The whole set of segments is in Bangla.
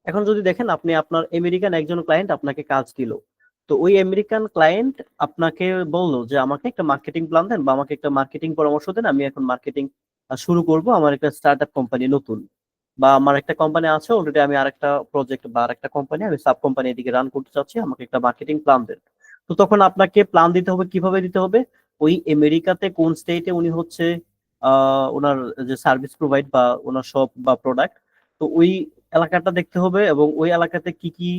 এখন যদি দেখেন আপনি আপনার আমেরিকান একজন ক্লায়েন্ট আপনাকে কাজ দিল, তো ওই আমেরিকান ক্লায়েন্ট আপনাকে বললো যে আমাকে একটা মার্কেটিং প্ল্যান দেন বা আমাকে একটা মার্কেটিং পরামর্শ দেন, আমি এখন মার্কেটিং শুরু করব, আমার একটা স্টার্ট আপ কোম্পানি নতুন, বা আমার একটা কোম্পানি আছে অলরেডি, আমি আরেকটা প্রজেক্ট বা আরেকটা কোম্পানি আমি সাব কোম্পানি এদিকে রান করতে চাচ্ছি, আমাকে একটা মার্কেটিং প্ল্যান দেন। তো তখন আপনাকে প্ল্যান দিতে হবে, কিভাবে দিতে হবে, ওই আমেরিকাতে কোন স্টেটে উনি হচ্ছে ওনার যে সার্ভিস প্রোভাইড বা ওনার শপ বা প্রোডাক্ট, তো ওই এলাকাটা দেখতে হবে এবং ওই এলাকাতে কি কি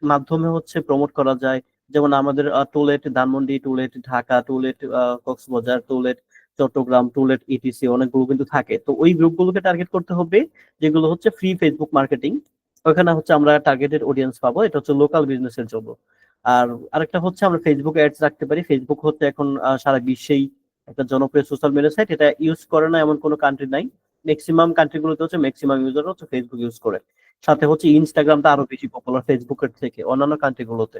মাধ্যমে হচ্ছে প্রমোট করা যায়। যেমন আমাদের to let Dhanmondi, to let Dhaka, to let Cox's Bazar, to let Chattogram, to let ETC অনেকগুলো কিন্তু থাকে। তো ওই গ্রুপগুলোকে টার্গেট করতে হবে যেগুলো হচ্ছে ফ্রি ফেসবুক মার্কেটিং। ওখানে হচ্ছে আমরা টার্গেটেড অডিয়েন্স পাবো, এটা হচ্ছে লোকাল বিজনেসের জন্য। আর আরেকটা হচ্ছে আমরা ফেসবুক অ্যাডস রাখতে পারি। ফেসবুক হচ্ছে এখন সারা বিশ্বেই একটা জনপ্রিয় সোশ্যাল মিডিয়া সাইট, এটা ইউজ করে না এমন কোনো কান্ট্রি নাই। ম্যাক্সিমাম কান্ট্রি গুলোতে হচ্ছে ম্যাক্সিমাম ইউজার হচ্ছে ফেসবুক ইউজ করে। সাথে হচ্ছে ইনস্টাগ্রামটা আরো বেশি পপুলার ফেসবুকের থেকে অন্যান্য কান্ট্রি গুলোতে।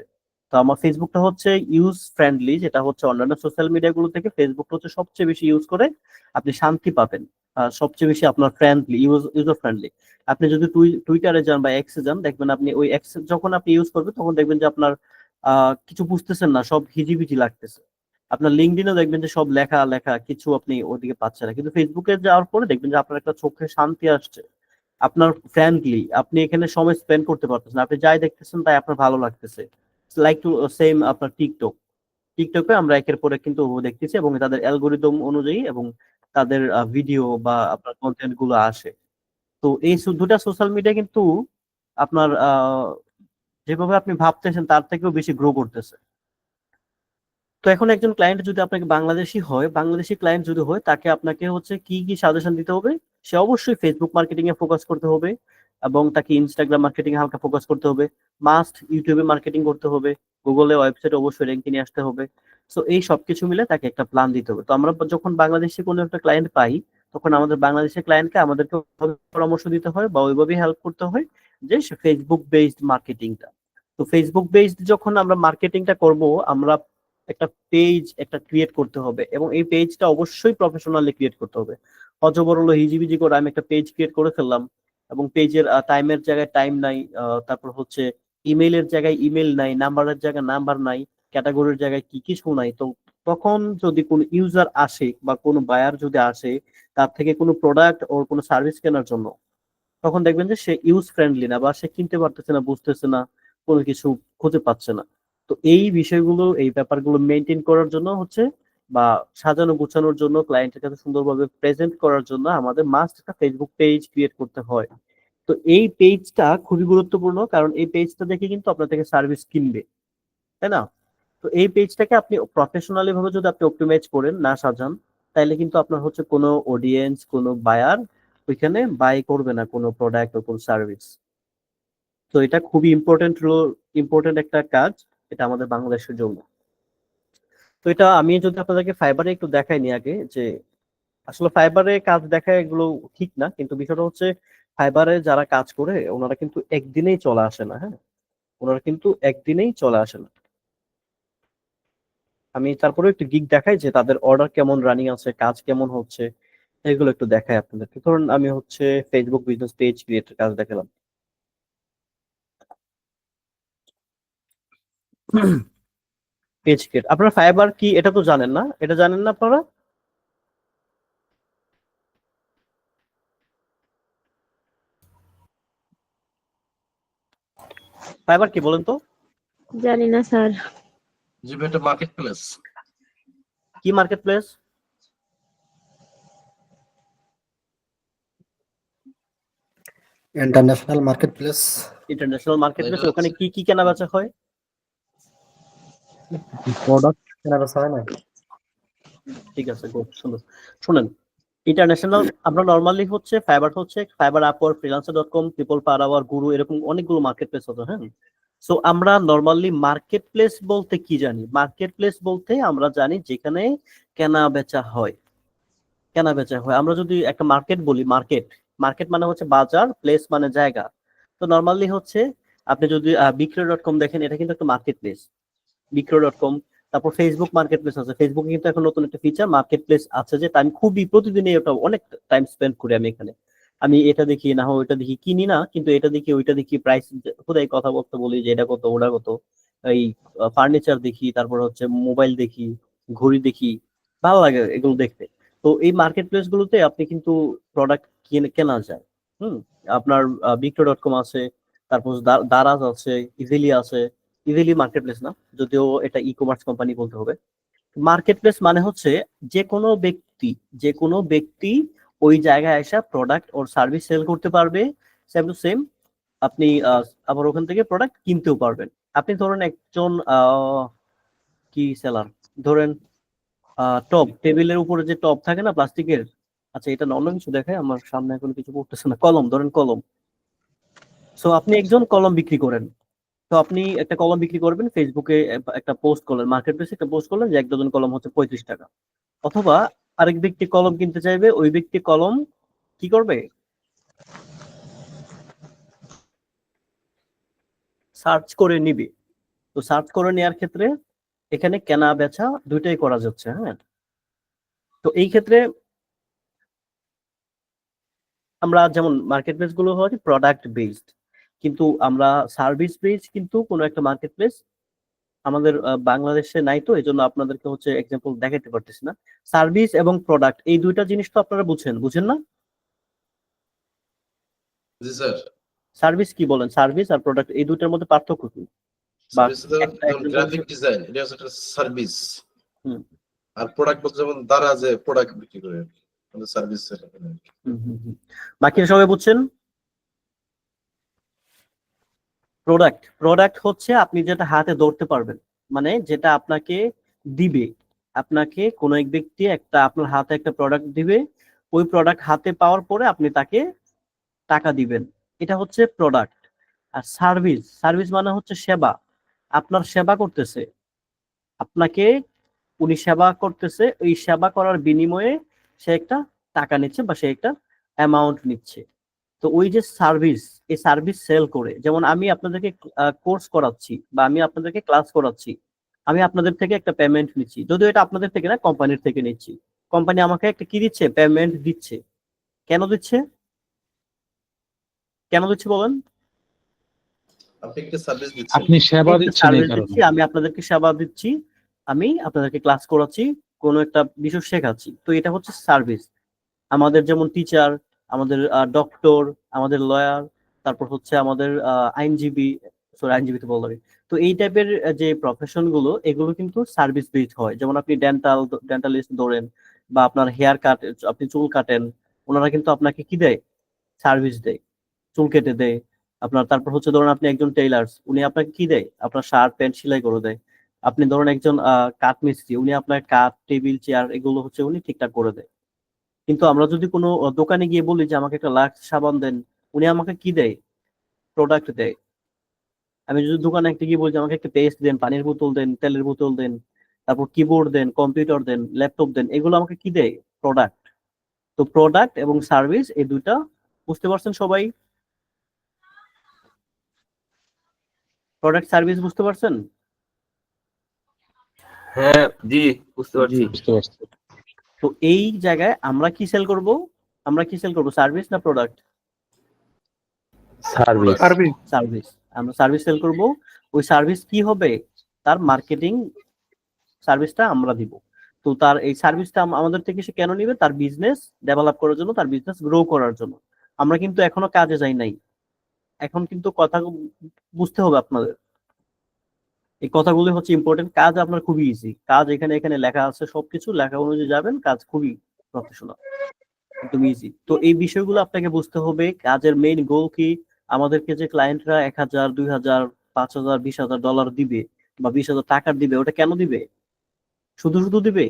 তো আমার ফেসবুকটা হচ্ছে ইউজ ফ্রেন্ডলি, যেটা হচ্ছে অন্যান্য সোশ্যাল মিডিয়া গুলো থেকে ফেসবুকটা হচ্ছে সবচেয়ে বেশি ইউজ করে আপনি শান্তি পাবেন। সবচেয়ে বেশি আপনার ফ্রেন্ডলি, ইউজার ফ্রেন্ডলি। আপনি যদি টুইটারে যান বা এক্সে যান, দেখবেন আপনি ওই এক্স যখন আপনি ইউজ করবেন তখন দেখবেন যে আপনার কিছু বুঝতেছেন না, সব হিজিবিজি লাগতেছে। আপনার লিঙ্কডইনও দেখবেন যে সব লেখা লেখা, কিছু আপনি ওদিকে পাচ্ছেন না। কিন্তু ফেসবুকে যাওয়ার পরে দেখবেন যে আপনার একটা চোখে শান্তি আসছে, আপনার ফ্রেন্ডলি, আপনি এখানে সময় স্পেন্ড করতে পারতেছেন, আপনি যাই দেখতেছেন তাই আপনার ভালো লাগতেছে। লাইক টু সেম আপনার টিকটকে আমরা একের পর এক কিন্তু দেখতেছি, এবং তাদের অ্যালগোরিদম অনুযায়ী এবং তাদের ভিডিও বা আপনার কন্টেন্ট গুলো আসে। তো এই দুটা সোশ্যাল মিডিয়া কিন্তু আপনার যেভাবে আপনি ভাবতেছেন তার থেকেও বেশি গ্রো করতেছে। তো এখন একজন ক্লায়েন্ট যদি আপনাকে বাংলাদেশি হয়, বাংলাদেশি ক্লায়েন্ট যদি হয়, তাকে আপনাকে হচ্ছে কি কি সাজেশন দিতে হবে? সে অবশ্যই ফেসবুক মার্কেটিং এ ফোকাস করতে হবে, এবং তাকে ইনস্টাগ্রাম মার্কেটিং এ হালকা ফোকাস করতে হবে। মাস্ট ইউটিউবে মার্কেটিং করতে হবে, গুগলে ওয়েবসাইটে অবশ্যই র্যাঙ্কিং নিয়ে আসতে হবে। সো এই সবকিছু মিলে তাকে একটা প্ল্যান দিতে হবে। তো আমরা যখন বাংলাদেশি কোনো একটা ক্লায়েন্ট পাই, তখন আমাদের বাংলাদেশের ক্লায়েন্টকে আমাদেরকে ওইভাবে পরামর্শ দিতে হয় বা ওইভাবেই হেল্প করতে হয় যে সে ফেসবুক বেসড মার্কেটিংটা। তো ফেসবুক বেসড যখন আমরা মার্কেটিংটা করব, আমরা একটা পেজ একটা ক্রিয়েট করতে হবে, এবং এই পেজটা অবশ্যই প্রফেশনালি ক্রিয়েট করতে হবে। অজবরল হিজিবিজি করে আমি একটা পেজ ক্রিয়েট করে ফেললাম, এবং পেজের টাইমের জায়গায় টাইম নাই, তারপর হচ্ছে ইমেইলের জায়গায় ইমেল নাই, নাম্বারের জায়গায় নাম্বার নাই, ক্যাটাগরির জায়গায় কি কিছু নাই। তো তখন যদি কোনো ইউজার আসে বা কোনো বায়ার যদি আসে তার থেকে কোনো প্রোডাক্ট ওর কোনো সার্ভিস কেনার জন্য, তখন দেখবেন যে সে ইউজ ফ্রেন্ডলি না, বা সে কিনতে পারতেছে না, বুঝতেছে না, কোনো কিছু খুঁজে পাচ্ছে না। তো এই বিষয়গুলো, এই ব্যাপারগুলো মেনটেন করার জন্য হচ্ছে, বা সাজানো গুছানোর জন্য, ক্লায়েন্টের কাছে সুন্দরভাবে প্রেজেন্ট করার জন্য আমাদের মাস্ট একটা ফেসবুক পেজ ক্রিয়েট করতে হয়। তো এই পেজটা খুবই গুরুত্বপূর্ণ, কারণ এই পেজটা দেখে কিন্তু আপনার থেকে সার্ভিস কিনবে, তাই না? তো এই পেজটাকে আপনি প্রফেশনালি ভাবে যদি আপনি অপটিমাইজ করেন, না সাজান, তাইলে কিন্তু আপনার হচ্ছে কোনো অডিয়েন্স, কোনো বায়ার ওইখানে বাই করবে না কোনো প্রোডাক্ট ও কোনো সার্ভিস। তো এটা খুবই ইম্পর্টেন্ট একটা কাজ, এটা আমাদের বাংলাদেশের জন্য। তো এটা আমি যদি আপনাদেরকে ফাইবারে একটু দেখাই নি আগে, যে আসলে ফাইবারে কাজ দেখা এগুলো ঠিক না, কিন্তু বিষয়টা হচ্ছে ফাইবারে যারা কাজ করে ওনারা কিন্তু একদিনেই চলে আসে না, হ্যাঁ, ওনারা কিন্তু একদিনেই চলে আসে না। আমি তারপরে একটু গিগ দেখাই যে তাদের অর্ডার কেমন রানিং আছে, কাজ কেমন হচ্ছে, এগুলো একটু দেখাই আপনাদেরকে। ধরুন আমি হচ্ছে ফেসবুক বিজনেস পেজ ক্রিয়েটের কাজ দেখালাম। পেজ ক্রিয়েট, আপনারা ফাইবার কি এটা তো জানেন না, এটা জানেন না আপনারা? ফাইবার কি বলেন তো? জানি না স্যার। জি ভাই, এটা মার্কেট প্লেস। কি market place? International market place. International market place, এটা ওখানে কি কি কেনা বেচা হয়? প্রোডাক্ট কেনা বেচা হয় না? ঠিক আছে, খুব সুন্দর। শুনেন, ইন্টারন্যাশনাল আমরা নর্মালি হচ্ছে Fiverr Upwork, Freelancer dot com, People Per Hour, Guru, এরকম অনেকগুলো মার্কেট প্লেস হতো, হ্যাঁ। সো আমরা নর্মালি মার্কেট প্লেস বলতে কি জানি? মার্কেট প্লেস বলতে আমরা জানি যেখানে কেনা বেচা হয়, কেনা বেচা হয়। আমরা যদি একটা মার্কেট বলি, মার্কেট, মার্কেট মানে হচ্ছে বাজার, প্লেস মানে জায়গা। তো নর্মালি হচ্ছে আপনি যদি বিক্রয়.কম দেখেন, এটা কিন্তু একটা মার্কেট প্লেস, বিক্রয়.কম। তারপর ফেসবুক মার্কেট প্লেস আছে, ফেসবুকে কিন্তু এখন নতুন একটা ফিচার মার্কেট প্লেস আছে, যে আমি খুবই প্রতিদিনই ওটা অনেক টাইম স্পেন্ড করি আমি এখানে। আমি এটা দেখি না হয় ওইটা দেখি, কিনি না কিন্তু এটা দেখি ওইটা দেখি, প্রাইস খোদাই কথাবার্তা বলি যে এটা কত ওটা কত, এই ফার্নিচার দেখি, তারপর হচ্ছে মোবাইল দেখি, ঘড়ি দেখি, ভালো লাগে এগুলো দেখতে। তো এই মার্কেট প্লেস গুলোতে আপনি কিন্তু প্রোডাক্ট কেনা যায়। হুম। আপনার বিক্রয়.কম আছে, তারপর দারাজ আছে, ইজিলি আছে। ইজিলি মার্কেট প্লেস না, যদিও এটা ই কমার্স কোম্পানি বলতে হবে। মার্কেট প্লেস মানে হচ্ছে যে কোনো ব্যক্তি, যে কোনো ব্যক্তি ওই জায়গায় এসে প্রোডাক্ট ওর সার্ভিস সেল করতে পারবে। সেম টু সেম আপনি আবার ওখান থেকে প্রোডাক্ট কিনতেও পারবেন। আপনি ধরেন একজন কি সেলার, ধরেন টপ, টেবিলের উপরে যে টপ থাকে না প্লাস্টিকের, আচ্ছা এটা অন্য কিছু দেখায়, আমার সামনে এখন কিছু পড়তেছে না, কলম, ধরেন কলম। সো আপনি একজন কলম বিক্রি করেন। তো আপনি একটা কলম বিক্রি করবেন, ফেসবুকে একটা পোস্ট করলেন, মার্কেট প্লেসে একটা পোস্ট করলেন যে এক ডজন কলম হচ্ছে 35 টাকা। অথবা আরেক ব্যক্তি কলম কিনতে চাইবে, ওই ব্যক্তি কলম কি করবে, সার্চ করে নিবে। তো সার্চ করে নেওয়ার ক্ষেত্রে এখানে কেনা বেচা দুইটাই করা যাচ্ছে। হ্যাঁ, তো এই ক্ষেত্রে আমরা যেমন মার্কেট প্লেস গুলো হয় প্রোডাক্ট বেসড, কিন্তু আমরা সার্ভিস বেসড কিন্তু কোনো একটা মার্কেট প্লেস আমাদের বাংলাদেশে নাই, তো এই জন্য আপনাদেরকে হচ্ছে এক্সাম্পল দেখাতে পারতেছি না। সার্ভিস এবং প্রোডাক্ট এই দুইটা জিনিস তো আপনারা বুঝেন না? জি স্যার। সার্ভিস কি বলেন, সার্ভিস আর প্রোডাক্ট এই দুইটার মধ্যে পার্থক্য কি? বা সার্ভিস গ্রাফিক ডিজাইন, এটা হচ্ছে একটা সার্ভিস। হুম। আর প্রোডাক্ট বলতে যেমন দ্বারা যে প্রোডাক্ট বিক্রি করে মানে সার্ভিস। বাকি সবাই বুঝছেন? প্রোডাক্ট, প্রোডাক্ট হচ্ছে আপনি যেটা হাতে ধরতে পারবেন, মানে যেটা আপনাকে দিবে। আপনাকে কোনো এক ব্যক্তি একটা আপনার হাতে একটা প্রোডাক্ট দিবে, ওই প্রোডাক্ট হাতে পাওয়ার পরে আপনি তাকে টাকা দিবেন, এটা হচ্ছে প্রোডাক্ট। আর সার্ভিস, সার্ভিস মানে হচ্ছে সেবা। আপনার সেবা করতেছে, আপনাকে উনি সেবা করতেছে, ওই সেবা করার বিনিময়ে সে একটা টাকা নিচ্ছে বা সে একটা অ্যামাউন্ট নিচ্ছে। তো ওই যে সার্ভিস, এই সার্ভিস সেল করে, যেমন আমি আপনাদেরকে কোর্স করাচ্ছি বা আমি আপনাদেরকে ক্লাস করাচ্ছি, আমি আপনাদের থেকে একটা পেমেন্ট নিচ্ছি, যদিও এটা আপনাদের থেকে না, কোম্পানির থেকে নিচ্ছি। কোম্পানি আমাকে একটা কি দিচ্ছে, পেমেন্ট দিচ্ছে। কেন দিচ্ছে, কেন দিচ্ছে বলেন? আপনি একটা সার্ভিস দিচ্ছেন, আপনি সেবা দিচ্ছেন এই সার্ভিস কারণে। দিচ্ছি, আমি আপনাদেরকে সেবা দিচ্ছি, আমি আপনাদেরকে ক্লাস করাচ্ছি, কোনো একটা বিষয় শেখাচ্ছি, তো এটা হচ্ছে সার্ভিস। আমাদের যেমন টিচার, আমাদের ডক্টর, আমাদের লয়ার, তারপর হচ্ছে আমাদের আইনজীবী, সরি আইনজীবী তো বললাম। তো এই টাইপের যে প্রফেশন গুলো, এগুলো কিন্তু সার্ভিস বেসড হয়। যেমন আপনি ডেন্টালিস্ট ধরেন, বা আপনার হেয়ার কাট, আপনি চুল কাটেন, ওনারা কিন্তু আপনাকে কি দেয়, সার্ভিস দেয়, চুল কেটে দেয় আপনার। তারপর হচ্ছে ধরুন আপনি একজন টেইলার্স, উনি আপনাকে কি দেয়, আপনার শার্ট প্যান্ট সেলাই করে দেয়। আপনি ধরুন একজন কাঠ মিস্ত্রি, উনি আপনার কাঠ, টেবিল, চেয়ার এগুলো হচ্ছে উনি ঠিকঠাক করে দেয়। কিন্তু আমরা যদি কোনো দোকানে গিয়ে বলি যে আমাকে একটা লাক্স সাবান দেন, উনি আমাকে কি দেয়, প্রোডাক্ট দেয়। আমি যদি দোকানে একটা গিয়ে বলি যে আমাকে একটা পেস্ট দেন, পানির বোতল দেন, তেলের বোতল দেন, তারপর কিবোর্ড দেন, কম্পিউটার দেন, ল্যাপটপ দেন, এগুলো আমাকে কি দেয়, প্রোডাক্ট। তো প্রোডাক্ট এবং সার্ভিস এই দুইটা, বুঝতে পারছেন সবাই? প্রোডাক্ট সার্ভিস বুঝতে পারছেন? হ্যাঁ জি বুঝতে পারছি। বুঝতে পারছি। তো এই জায়গায় আমরা কি সেল করব, আমরা কি সেল করব, সার্ভিস না প্রোডাক্ট? সার্ভিস। সার্ভিস, আমরা সার্ভিস সেল করব। ওই সার্ভিস কি হবে, তার মার্কেটিং সার্ভিসটা আমরা দিব। তো তার এই সার্ভিসটা আমাদের থেকে সে কেন নিবে, তার বিজনেস ডেভেলপ করার জন্য, তার বিজনেস গ্রো করার জন্য। আমরা কিন্তু এখনো কাজে যাই নাই, এখন কিন্তু কথা বুঝতে হবে আপনাদের। এই কথাগুলো হচ্ছে ইম্পর্টেন্ট। কাজ আপনার খুবই ইজি, কাজ এখানে এখানে লেখা আছে, সবকিছু লেখা অনুযায়ী যাবেন, কাজ খুবই প্রফেশনাল, একদম ইজি। তো এই বিষয়গুলো আপনাকে বুঝতে হবে। কাজের মেইন গোল কি, আমাদেরকে যে ক্লায়েন্টরা 1,000, 2,000, 5,000, $20,000 দিবে বা 20,000 টাকার দিবে, ওটা কেন দিবে, শুধু শুধু দিবে,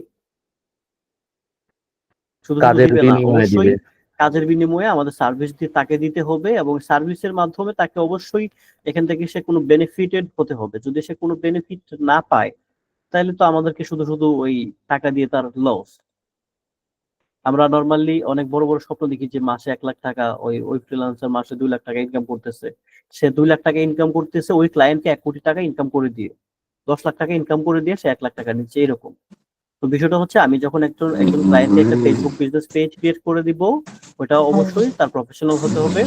শুধু শুধু কাজের দিবে না, বিনিময়ে অবশ্যই দিবে। কাজের বিনিময়ে আমাদের সার্ভিস দিয়ে তাকে দিতে হবে, এবং সার্ভিসের মাধ্যমে তাকে অবশ্যই এখান থেকে সে কোনো বেনিফিটেড হতে হবে। যদি সে কোনো বেনিফিট না পায়, তাহলে তো আমাদেরকে শুধু শুধু ওই টাকা দিয়ে তার লস। আমরা নর্মালি অনেক বড় বড় স্বপ্ন দেখি যে মাসে 1 লাখ টাকা, ওই ওই ফ্রিল্যান্সার মাসে 2 লাখ টাকা ইনকাম করতেছে। সে 2 লাখ টাকা ইনকাম করতেছে ওই ক্লায়েন্টকে 1 কোটি টাকা ইনকাম করে দিয়ে, 10 লাখ টাকা ইনকাম করে দিয়ে সে 1 লাখ টাকা নিচ্ছে, এরকম। তো বিষয়টা হচ্ছে আমি যখন একজন একজন ক্লায়েন্টকে একটা ফেসবুক বিজনেস পেজ ক্রিয়েট করে দিব, ওটা অবশ্যই তার প্রফেশনাল হতে হবে।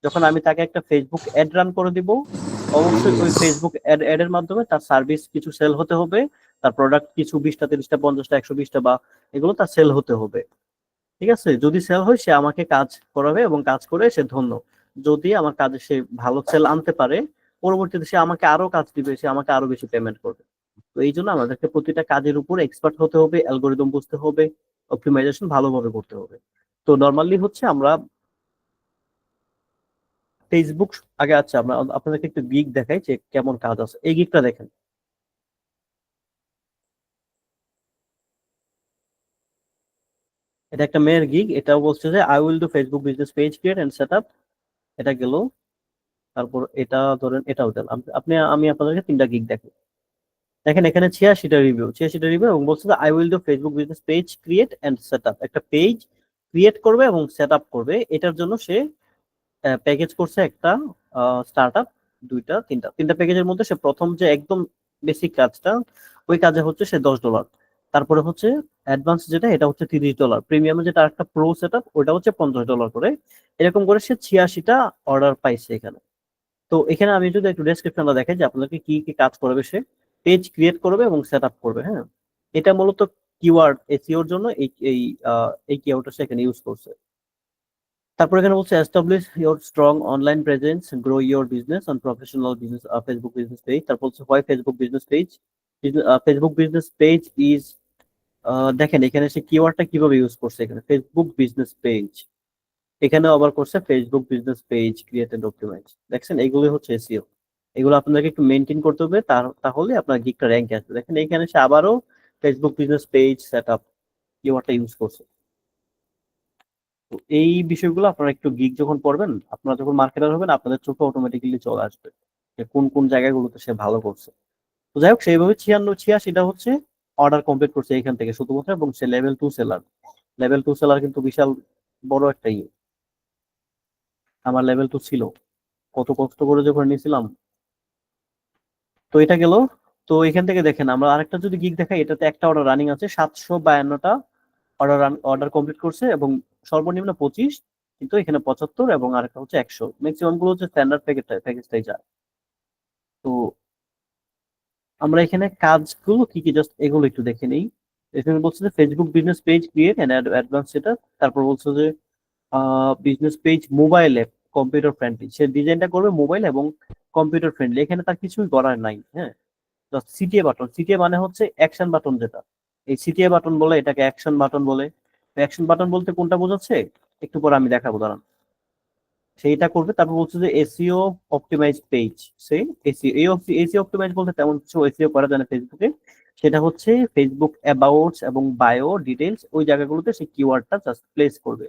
যখন আমি তাকে একটা ফেসবুক অ্যাড রান করে দিব, অবশ্যই ওই ফেসবুক অ্যাড এর মাধ্যমে তার সার্ভিস কিছু সেল হতে হবে, তার প্রোডাক্ট কিছু 20টা 30টা 50টা 120টা বা এগুলো তার সেল হতে হবে। ঠিক আছে, যদি সেল হয় সে আমাকে কাজ করাবে এবং কাজ করে সে ধন্য। যদি আমার কাজে সে ভালো সেল আনতে পারে, পরবর্তীতে সে আমাকে আরো কাজ দিবে, সে আমাকে আরো বেশি পেমেন্ট করবে। তো এই জন্য আমাদেরকে প্রতিটা কাজের উপর এক্সপার্ট হতে হবে, অ্যালগোরিদম বুঝতে হবে, অপটিমাইজেশন ভালোভাবে করতে হবে। তো নর্মালি হচ্ছে আমরা ফেসবুক আগে, আচ্ছা আমরা আপনাদেরকে একটু গিগ দেখাই যে কেমন কাজ আছে। এই গিগটা দেখেন, এটা একটা মেয়ের গিগ। এটাও বলছে যে I will do Facebook business page create and set up. এটা গেল। তারপর এটা ধরেন, এটাও দেন আপনি। আমি আপনাদেরকে 3টা গিগ দেখেন। দেখেন এখানে 86টা রিভিউ এবং বলছে যে I will do Facebook business page create and set up. একটা পেজ ক্রিয়েট করবে এবং সেট আপ করবে, এটার জন্য সে প্যাকেজ করছে একটা স্টার্ট আপ। 3টা প্যাকেজের মধ্যে সে প্রথম যে একদম বেসিক কাজটা, ওই কাজে হচ্ছে সে $10। তারপরে হচ্ছে অ্যাডভান্স যেটা, এটা হচ্ছে $30। প্রিমিয়ামে যেটা একটা প্রো সেট আপ, ওটা হচ্ছে $50 করে। এরকম করে সে 86টা অর্ডার পাইছে এখানে। তো এখানে আমি যদি একটু ডেসক্রিপশনটা দেখাই যে আপনাদেরকে কি কি কাজ করবে। সে পেজ ক্রিয়েট করবে এবং সেট আপ করবে। হ্যাঁ, এটা মূলত কিওয়ার্ড এসইওর জন্য এই এই এই কিওয়ার্ডটা সে এখানে ইউজ করছে। তারপর এখানে বলছে establish your strong online presence, grow your business on professional business Facebook business page. তারপর হচ্ছে why Facebook business page. Facebook business page is, দেখেন এখানে সে কিওয়ার্ডটা কিভাবে ইউজ করছে। এখানে ফেসবুক বিজনেস পেজ, এখানে আবার করছে Facebook business page create and optimise. দেখছেন, এগুলো হচ্ছে এসইও। এগুলো আপনাদেরকে একটু মেনটেন করতে হবে, তাহলে আপনার গিগটা র্যাঙ্কে আসবে। দেখেন এখানে সে আবারও Facebook business page set up কিওয়ার্ডটা ইউজ করছে। তো এই বিষয়গুলো আপনারা একটু গিগ যখন পড়বেন, আপনারা যখন মার্কেটার হবেন, আপনাদের চোখে অটোমেটিক্যালি চলে আসবে যে কোন কোন জায়গাগুলোতে সে ভালো করছে। তো যাই হোক, সেইভাবে 86টা হচ্ছে অর্ডার কমপ্লিট করছে এখান থেকে শুধুমাত্র, এবং সে লেভেল 2 সেলার। লেভেল 2 সেলার কিন্তু বিশাল বড় একটা ইয়ে। আমার লেভেল 2 ছিল, কত কষ্ট করে যখন নিয়েছিলাম। তো এটা গেল। তো এখান থেকে দেখেন আমরা আরেকটা যদি গিগ দেখাই, এটাতে একটা অর্ডার রানিং আছে, 752টা অর্ডার অর্ডার কমপ্লিট করছে এবং সর্বনিম্ন 25, কিন্তু এখানে 75 এবং আরেকটা হচ্ছে 100। ম্যাক্সিমাম গুলো হচ্ছে স্ট্যান্ডার্ড প্যাকেজটাই যায়। তো আমরা এখানে কাজগুলো কি কি জাস্ট এগুলো একটু দেখে নেই। এখানে বলছে যে Facebook business page create and advance সেটা। তারপর বলছে যে business page mobile app computer friendly. সে ডিজাইনটা করবে মোবাইল এবং কম্পিউটার ফ্রেন্ডলি। এখানে তার কিছুই করার নাই। হ্যাঁ, জাস্ট সিটিএ বাটন। সিটিএ মানে হচ্ছে অ্যাকশন বাটন যেটা, এই সিটিএ বাটন বলে, এটাকে অ্যাকশন বাটন বলে। অ্যাকশন বাটন বলতে কোনটা বোঝাচ্ছে একটু পরে আমি দেখাবো, দাঁড়ান। সেইটা করবে। তারপর বলছে যে এসইও অপটিমাইজ পেজ। সে এসইও, এসইও অপটিমাইজ বলতে তেমন কিছু এসইও করা যায় না ফেসবুকে। সেটা হচ্ছে ফেসবুক অ্যাবাউটস এবং বায়ো ডিটেলস, ওই জায়গাগুলোতে সে কিওয়ার্ডটা জাস্ট প্লেস করবে।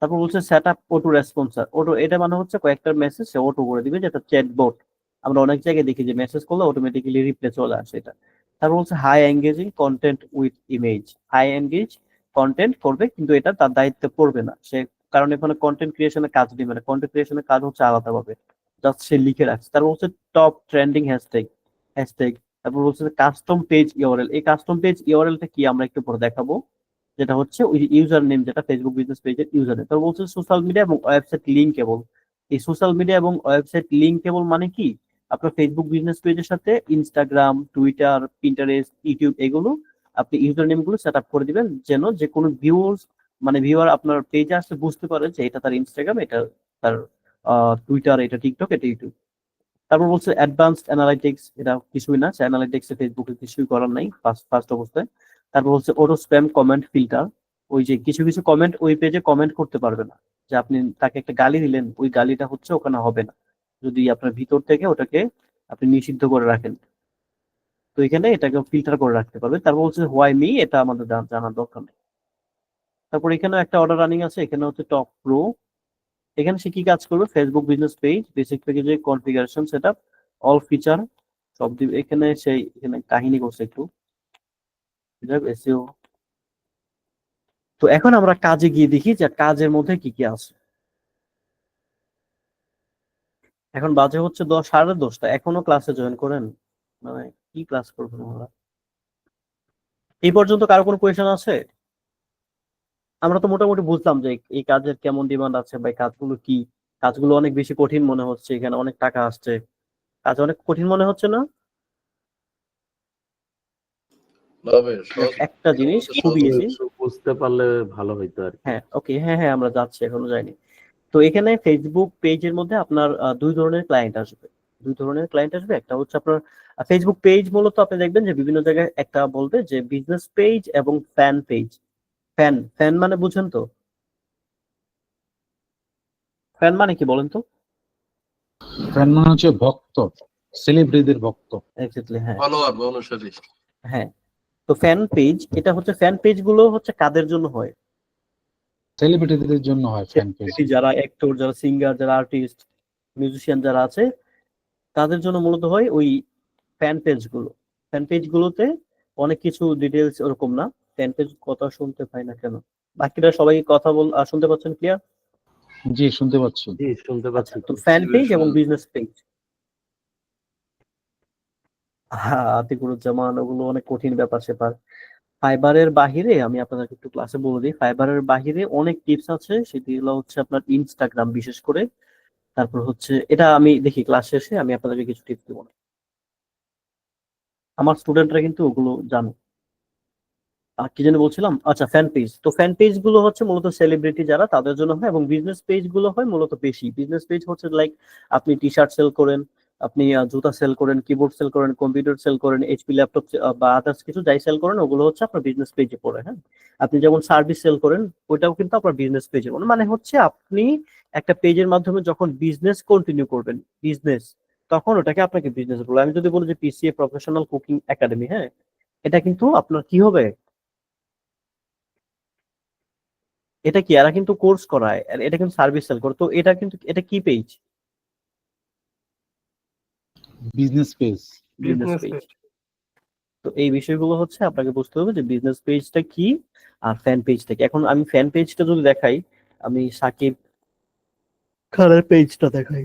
তারপর বলছে সেট আপ অটো রেসপন্সার। অটো এটা মানে হচ্ছে কয়েকটা মেসেজ সে অটো করে দিবে, যেটা চ্যাটবট। আমরা অনেক জায়গায় দেখি যে মেসেজ করলে অটোমেটিক্যালি রিপ্লাই চলে আসে এটা। তারপর বলছে high engaging content with image. High engage content করবে, কিন্তু এটা তার দায়িত্বে পড়বে না সে, কারণ এখানে কন্টেন্ট ক্রিয়েশনের কাজ দিবে না। কন্টেন্ট ক্রিয়েশনের কাজ হচ্ছে আলাদাভাবে, জাস্ট সে লিখে রাখছে। তারপর হচ্ছে টপ ট্রেন্ডিং হ্যাশট্যাগ। তারপর বলছে কাস্টম পেজ ইউআরএল। এই কাস্টম পেজ ইউআরএলটা কি আমরা একটু পরে দেখাবো, যেটা হচ্ছে ওই ইউজার নেম, যেটা ফেসবুক বিজনেস পেজের ইউজার নেম। তারপর বলছে সোশ্যাল মিডিয়া এবং ওয়েবসাইট লিঙ্কেবল। এই সোশ্যাল মিডিয়া এবং ওয়েবসাইট লিঙ্কেবল মানে কি, আপনার ফেসবুক বিজনেস পেজের সাথে ইনস্টাগ্রাম, টুইটার, পিন্টারেস্ট, ইউটিউব, এগুলো আপনি ইউজার নেম গুলো সেট আপ করে দিবেন, যেন যে কোনো ভিউয়ার আপনার পেজে আসলে বুঝতে পারে যে এটা তার ইনস্টাগ্রাম, এটা তার টুইটার, এটা টিকটক, এটা ইউটিউব। তারপর বলছে অ্যাডভান্সড অ্যানালাইটিক্স। এটা কিছুই না, অ্যানালাইটিক্স ফেসবুকে কিছুই করার নাই ফার্স্ট অবস্থায়। তারপর হচ্ছে অটো স্প্যাম কমেন্ট ফিল্টার। ওই যে কিছু কিছু কমেন্ট ওই পেজে কমেন্ট করতে পারবে না, যে আপনি তাকে একটা গালি দিলেন, ওই গালিটা হচ্ছে ওখানে হবে না যদি আপনার ভিতর থেকে ওটাকে আপনি নিষিদ্ধ করে রাখেন। তো এখানে এটাকে ফিল্টার করে রাখতে পারবে। তারপর হচ্ছে হোয়াই মি, এটা আমাদের জানার দরকার নেই। তারপর এখানে একটা অর্ডার রানিং আছে, এখানে হচ্ছে টপ প্রো। এখানে সে কি কাজ করবে, ফেসবুক বিজনেস পেজ বেসিক প্যাকেজে কনফিগারেশন সেটআপ, অল ফিচার সব দিবে। এখানে সেই এখানে কাহিনী করছে একটু, এসইও। তো এখন আমরা কাজে গিয়ে দেখি যে কাজের মধ্যে কি কি আছে। এখন বাজে হচ্ছে 10, 10:30, এখনো ক্লাসে জয়েন করেন? মানে কি ক্লাস করবেন আমরা? এই পর্যন্ত কারো কোনো কোয়েশন আছে? আমরা তো মোটামুটি বুঝলাম যে এই কাজের কেমন ডিমান্ড আছে বা এই কাজগুলো কি। কাজগুলো অনেক বেশি কঠিন মনে হচ্ছে, এখানে অনেক টাকা আসছে, কাজ অনেক কঠিন মনে হচ্ছে না? না ভাই, সহজ একটা জিনিস সহজ খুবই সহজ। ইজি। একটু বুঝতে পারলে ভালো হইতো আর কি। হ্যাঁ, ওকে, হ্যাঁ হ্যাঁ, আমরা যাচ্ছি, এখনো যাইনি। তো এখানে ফেসবুক পেজের মধ্যে আপনার দুই ধরনের ক্লায়েন্ট আসবে। দুই ধরনের ক্লায়েন্ট আসবে। একটা হচ্ছে আপনার ফেসবুক পেজ, মূলত আপনি দেখবেন যে বিভিন্ন জায়গায় একটা বলবে যে বিজনেস পেজ এবং ফ্যান পেজ। ফ্যান ফ্যান মানে বুঝেন তো? ফ্যান মানে কি বলেন তো? ফ্যান মানে হচ্ছে ভক্ত, সেলিব্রিটিদের ভক্ত। এক্স্যাক্টলি, হ্যাঁ ফলোয়ার বা অনুসারী। হ্যাঁ। তো ফ্যান পেজ, এটা হচ্ছে ফ্যান পেজ গুলো হচ্ছে কাদের জন্য হয়? সেলিব্রিটিদের জন্য হয় ফ্যান পেজ। Celebrity যারা অ্যাক্টর, যারা সিঙ্গার, যারা আর্টিস্ট, মিউজিশিয়ান যারা আছে, তাদের জন্য মূলত হয় ওই ফ্যান পেজ গুলো। ফ্যান পেজ গুলোতে অনেক কিছু ডিটেলস ওরকম না। ফ্যান পেজ কথা শুনতে পাই না কেন? বাকিরা সবাই কথা শুনতে পাচ্ছেন ক্লিয়ার? জি, শুনতে পাচ্ছি। জি, শুনতে আচ্ছা, পাচ্ছি তো তো। ফ্যান পেজ এবং বিজনেস পেজ, হ্যাঁ আতিকুরুজ্জামান, ওগুলো অনেক কঠিন ব্যাপার স্যাপার। ফাইবারের বাহিরে আমি আপনাদেরকে একটু ক্লাসে বলে দিই, ফাইবারের বাহিরে অনেক টিপস আছে, সেগুলো হচ্ছে আপনার ইনস্টাগ্রাম বিশেষ করে। তারপর হচ্ছে এটা আমি দেখি ক্লাস শেষে আমি আপনাদেরকে কিছু টিপস দেবো না, আমার স্টুডেন্টরা কিন্তু ওগুলো জানে। কি যেন বলছিলাম, আচ্ছা ফ্যান পেজ। তো ফ্যান পেজ গুলো হচ্ছে মূলত সেলিব্রিটি যারা, তাদের জন্য হয়, এবং বিজনেস পেজ গুলো হয় মূলত বেশি। বিজনেস পেজ হচ্ছে লাইক আপনি টি শার্ট সেল করেন, আপনি জুতা সেল করেন, কিবোর্ড সেল করেন, কম্পিউটার সেল করেন, এইচপি ল্যাপটপ বা আদার্স কিছু যাই সেল করেন, ওগুলো হচ্ছে আপনার বিজনেস পেজে পড়ে। হ্যাঁ, আপনি যেমন সার্ভিস সেল করেন, ওইটাও কিন্তু আপনার বিজনেস পেজে পড়ে। মানে হচ্ছে আপনি একটা পেজের মাধ্যমে যখন বিজনেস কন্টিনিউ করবেন, বিজনেস, তখন ওটাকে আপনাকে বিজনেস বলবো। আমি যদি বলি যে পিসিএ প্রফেশনাল কুকিং একাডেমি, হ্যাঁ, এটা কিন্তু আপনার কি হবে, এটা কি, এরা কিন্তু কোর্স করায়, আর এটা কিন্তু সার্ভিস সেল করে। তো এটা কিন্তু, এটা কি page? Business page. Business page. তো এই বিষয়গুলো হচ্ছে আপনাকে বুঝতে হবে যে বিজনেস পেজটা কি আর ফ্যান পেজটা কি। এখন আমি ফ্যান পেজটা যদি দেখাই, আমি সাকিব খানের পেজটা দেখাই।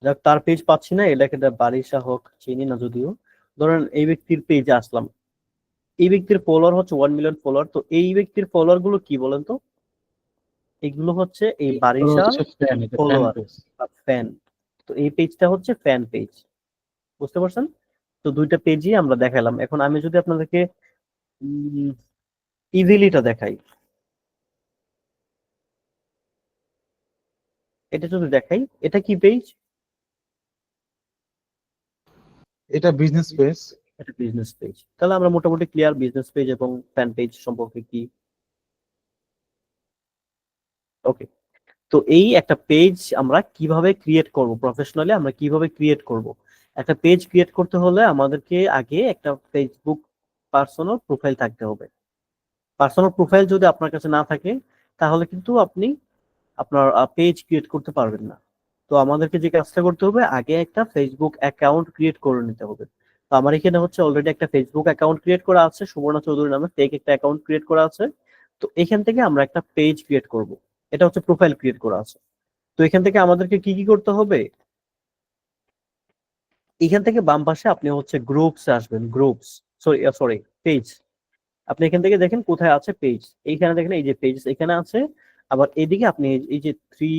যাক, তার পেজ পাচ্ছি না, এটাকে বারিশা হোক, চিনি না যদিও। ধরেন এই ব্যক্তির পেজে আসলাম, এই ব্যক্তির ফলোয়ার হচ্ছে 1 মিলিয়ন ফলোয়ার। তো এই ব্যক্তির ফলোয়ার গুলো কি বলেন তো? এগুলো হচ্ছে এই এগুলো বারিশার হচ্ছে ফ্যান, এটা ফ্যান ফলোয়ার পেজ। বা ফ্যান। তো এই পেজটা হচ্ছে ফ্যান পেজ, বুঝতে পারছেন? তো দুইটা পেজই আমরা দেখালাম। এখন আমি যদি আপনাদেরকে ইজিলিটা দেখাই, এটা যদি দেখাই, এটা কি পেজ? এটা বিজনেস পেজ। এটা বিজনেস পেজ। তাহলে আমরা মোটামুটি ক্লিয়ার বিজনেস পেজ এবং ফ্যান পেজ সম্পর্কে কি। ওকে, তো এই একটা পেজ আমরা কিভাবে ক্রিয়েট করব, প্রফেশনালি আমরা কিভাবে ক্রিয়েট করব? একটা পেজ ক্রিয়েট করতে হলে আমাদেরকে আগে একটা ফেসবুক পার্সোনাল প্রোফাইল থাকতে হবে। পার্সোনাল প্রোফাইল যদি আপনার কাছে না থাকে, তাহলে কিন্তু আপনি আপনার পেজ ক্রিয়েট করতে পারবেন না। তো আমাদেরকে যে কাজটা করতে হবে, আগে একটা ফেসবুক অ্যাকাউন্ট ক্রিয়েট করে নিতে হবে। তো আমার এখানে হচ্ছে অলরেডি একটা ফেসবুক অ্যাকাউন্ট ক্রিয়েট করা আছে, সুবর্ণা চৌধুরী নামে ফেক একটা অ্যাকাউন্ট ক্রিয়েট করা আছে। তো এখান থেকে আমরা একটা পেজ ক্রিয়েট করব, এটা হচ্ছে প্রোফাইল ক্রিয়েট করা আছে। তো এখান থেকে আমাদেরকে কি কি করতে হবে, এখান থেকে বাম পাশে আপনি হচ্ছে গ্রুপস আসবেন, গ্রুপস, সরি সরি, পেজ। আপনি এখান থেকে দেখেন কোথায় আছে পেজ, এইখানে দেখেন এই যে পেজ এখানে আছে। আবার এইদিকে আপনি এই যে থ্রি,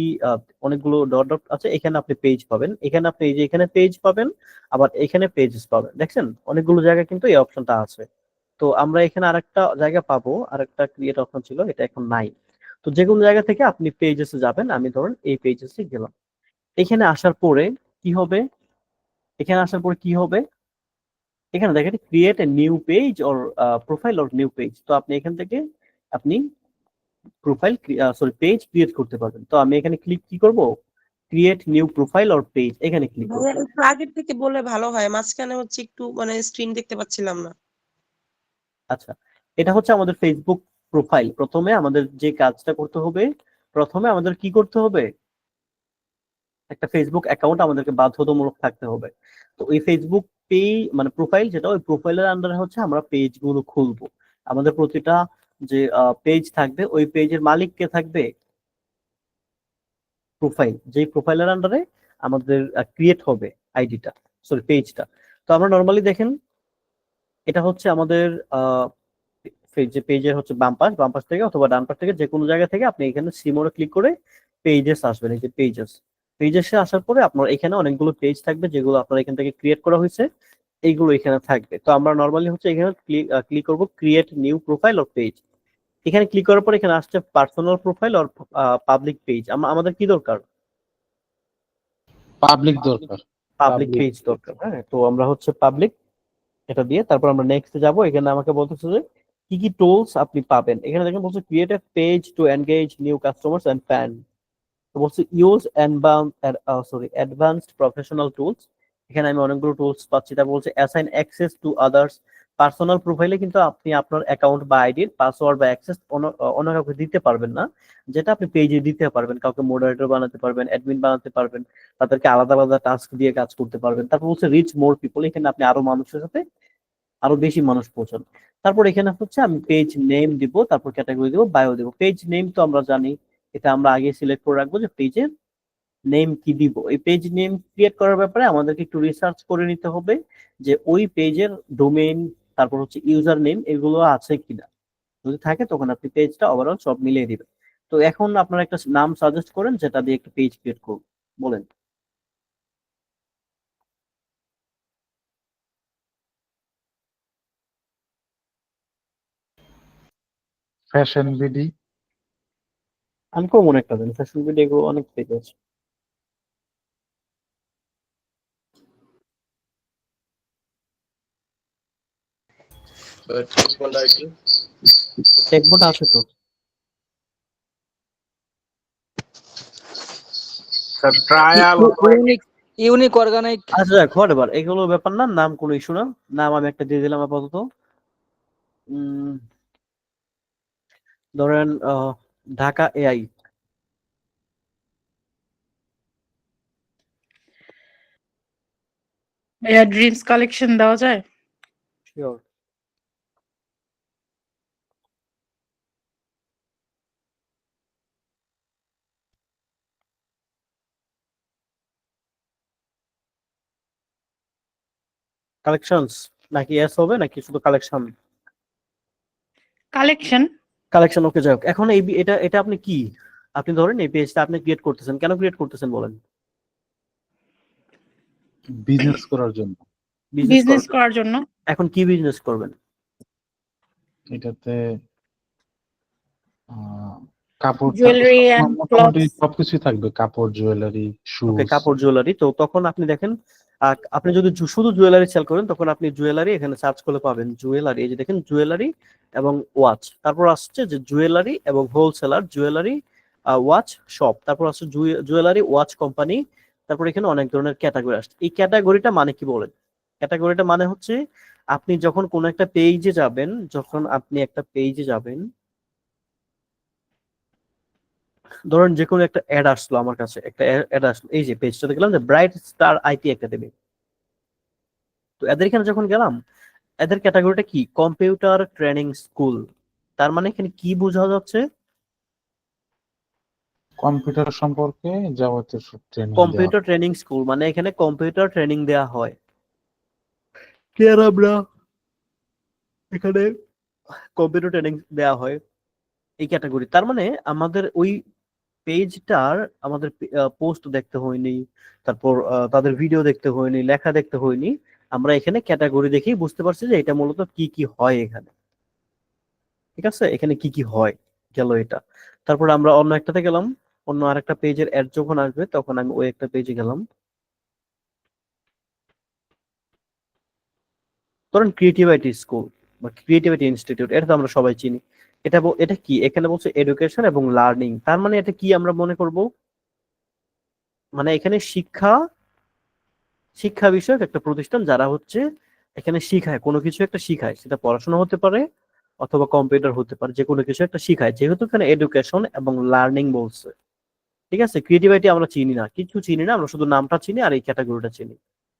অনেকগুলো ডট ডট আছে, এখানে আপনি পেজ পাবেন, এখানে আপনি এই যে এখানে পেজ পাবেন, আবার এখানে পেজেস পাবেন। দেখছেন অনেকগুলো জায়গায় কিন্তু এই অপশনটা আছে। তো আমরা এখানে আরেকটা জায়গা পাবো, আরেকটা ক্রিয়েট অপশন ছিল, এটা এখন নাই। তো যে কোনো জায়গা থেকে আপনি পেজেসে যাবেন, আমি ধরুন এই পেজেসে গেলাম। এখানে আসার পরে কি হবে, এখানে আসার পরে কি হবে, এখানে দেখেন create a new page or profile or new page. তো আপনি এখান থেকে আপনি প্রোফাইল, সরি, পেজ ক্রিয়েট করতে পারবেন। তো আমি এখানে ক্লিক কি করব, create new profile or page, এখানে ক্লিক করব। ভাইয়া একটু আগের থেকে বললে ভালো হয়, মাঝখানে হচ্ছে একটু মানে স্ক্রিন দেখতে পাচ্ছিলাম না। আচ্ছা, এটা হচ্ছে আমাদের ফেসবুক প্রোফাইল। প্রথমে আমাদের যে কাজটা করতে হবে, প্রথমে আমাদের কি করতে হবে, একটা ফেসবুক অ্যাকাউন্ট আমাদেরকে বাধ্যতামূলক থাকতে হবে। তো ওই ফেসবুক পেজ মানে প্রোফাইল, যেটা ওই প্রোফাইলের আন্ডারে হচ্ছে আমরা পেজ গুলো খুলবো। আমাদের প্রতিটা যে পেজ থাকবে, ওই পেজের মালিক কে থাকবে, প্রোফাইল। যেই প্রোফাইলের আন্ডারে আমাদের ক্রিয়েট হবে আইডিটা, সরি পেজটা। তো আমরা নর্মালি দেখেন এটা হচ্ছে আমাদের যে পেজের হচ্ছে বাম পাশ থেকে অথবা ডান পাশ থেকে যে কোনো জায়গা থেকে আপনি এখানে সিমোরে ক্লিক করে পেজেস আসবেন, এই যে পেজেসে আসার পরে আপনার এখানে অনেকগুলো পেজ থাকবে যেগুলো আপনার এখান থেকে ক্রিয়েট করা হয়েছে, এইগুলো এখানে থাকবে। তো আমরা নর্মালি হচ্ছে এখানে ক্লিক করব create new profile or page. এখানে ক্লিক করার পর এখানে আসছে personal profile or public page. আমাদের কি দরকার? পাবলিক দরকার। পাবলিক Public পেজ দরকার। হ্যাঁ, তো আমরা হচ্ছে পাবলিক এটা দিয়ে তারপর আমরা নেক্সট যাব। এখানে আমাকে বলতেছে যে কি কি টুলস আপনি পাবেন। এখানে দেখেন বলছে create a page to engage new customers and fan. তো বলছে ইউজ অ্যাডভান্সড প্রফেশনাল টুলস। এখানে আমি অনেকগুলো টুলস পাচ্ছি। তারপর বলছে assign access to others. Personal প্রোফাইলে কিন্তু আপনি আপনার অ্যাকাউন্ট বা আইডির পাসওয়ার্ড বা অ্যাক্সেস অন্য কাউকে দিতে পারবেন না, যেটা আপনি পেজে দিতে পারবেন। কাউকে মডারেটর বানাতে পারবেন, অ্যাডমিন বানাতে পারবেন, তাদেরকে আলাদা আলাদা টাস্ক দিয়ে কাজ করতে পারবেন। তারপর বলছে রিচ মোর পিপল। এখানে আপনি আরো মানুষের সাথে আরো বেশি মানুষ পৌঁছান। তারপর এখানে হচ্ছে আমি পেজ নেম দিব, তারপর ক্যাটাগরি দিব, বায়ো দিব। পেজ নেম তো আমরা জানি, এটা আমরা আগে সিলেক্ট করে রাখবো যে পেজের নেম কি দিব। এই পেজ নেম ক্রিয়েট করার ব্যাপারে আমাদেরকে একটু রিসার্চ করে নিতে হবে যে ওই পেজের ডোমেইন, তারপর হচ্ছে ইউজার নেম এগুলো আছে কিনা। যদি থাকে তখন আপনি পেজটা ওভারঅল সব মিলিয়ে দিবেন। তো এখন আপনারা একটা নাম সাজেস্ট করেন যেটা দিয়ে একটা পেজ ক্রিয়েট করব, বলেন। Fashion BD. আনকমন একটা দেন, ফ্যাশন ভিডিও এগুলো অনেক পেজ আছে। কোনটা একটু চেকবোর্ড আছে তো। Trial unique organic. আচ্ছা যাক, হোয়াটএভার, এগুলো ব্যাপার না, নাম কোনো ইস্যু না। নাম আমি একটা দিয়ে দিলাম আপাতত। উম, ধরেন ঢাকা এআই। ভাইয়া ড্রিমস কালেকশন দেওয়া যায়? শিওর। কালেকশনস নাকি এস হবে নাকি শুধু কালেকশন? কালেকশন। কালেকশন, ওকে যাই হোক। এখন এটা এটা আপনি কি, আপনি ধরেন এই পেজটা আপনি ক্রিয়েট করতেছেন, কেন ক্রিয়েট করতেছেন বলেন? বিজনেস করার জন্য। বিজনেস করার জন্য। এখন কি বিজনেস করবেন? এটাতে আহ, কাপড় জুয়েলারি এন্ড মোটামুটি ক্লথস। সবকিছুই থাকবে, কাপড়, জুয়েলারি, ওকে, শুজ। কাপড় জুয়েলারি। তো তখন আপনি দেখেন আপনি যদি শুধু জুয়েলারি সেল করেন তখন আপনি জুয়েলারি এখানে সার্চ করলে পাবেন জুয়েলারি। এই যে দেখেন জুয়েলারি এবং ওয়াচ, তারপর আসছে যে জুয়েলারি এবং হোলসেলার, জুয়েলারি ওয়াচ শপ, তারপর আসছে জুয়েলারি ওয়াচ কোম্পানি। তারপর এখানে অনেক ধরনের ক্যাটাগরি আসছে। এই ক্যাটাগরিটা মানে কি বলেন? ক্যাটাগরিটা মানে হচ্ছে আপনি যখন কোন একটা পেজে যাবেন, যখন আপনি একটা পেজে যাবেন, ধরেন যে কোনো একটা অ্যাড আসলো আমার কাছে, একটা অ্যাড আসলো, এই যে পেজটাতে গেলাম যে ব্রাইট স্টার আইটি একাডেমি। তো এদের এখানে যখন গেলাম, এদের ক্যাটাগরিটা কি? Computer training school. তার মানে এখানে কি বোঝা যাচ্ছে? কম্পিউটার সম্পর্কে যাবতীয় সব ট্রেনিং দেওয়া। কম্পিউটার ট্রেনিং স্কুল মানে এখানে কম্পিউটার ট্রেনিং দেওয়া হয়। ক্লিয়ার? আমরা এখানে কম্পিউটার ট্রেনিং দেওয়া হয় এই ক্যাটাগরি। তার মানে আমাদের ওই পেজটার আমাদের পোস্ট দেখতে হয়নি, তারপর তাদের ভিডিও দেখতে হয়নি, লেখা দেখতে হয়নি। আমরা এখানে ক্যাটাগরি দেখেই বুঝতে পারছি যে এটা মূলত কি কি হয় এখানে। ঠিক আছে, এখানে কি কি হয় গেল এটা। তারপর আমরা অন্য একটাতে গেলাম, অন্য আরেকটা পেজের অ্যাড যখন আসবে তখন আমি ওই একটা পেজে গেলাম। ধরেন ক্রিয়েটিভিটি স্কুল বা ক্রিয়েটিভিটি ইনস্টিটিউট, এটা তো আমরা সবাই চিনি। এটা কি? এখানে বলছে এডুকেশন এবং লার্নিং। তার মানে এটা কি আমরা মনে করব? মানে এখানে শিক্ষা শিক্ষা বিষয়ক একটা প্রতিষ্ঠান, যারা হচ্ছে এখানে শিখায়, কোনো কিছু একটা শিখায়, সেটা পড়াশোনা হতে পারে অথবা কম্পিউটার হতে পারে, যে কোনো কিছু একটা শিখায়, যেহেতু এখানে এডুকেশন এবং লার্নিং বলছে। ঠিক আছে, ক্রিয়েটিভিটি আমরা চিনি না, কিছু চিনি না, আমরা শুধু নামটা চিনি আর এই ক্যাটাগরিটা চিনি।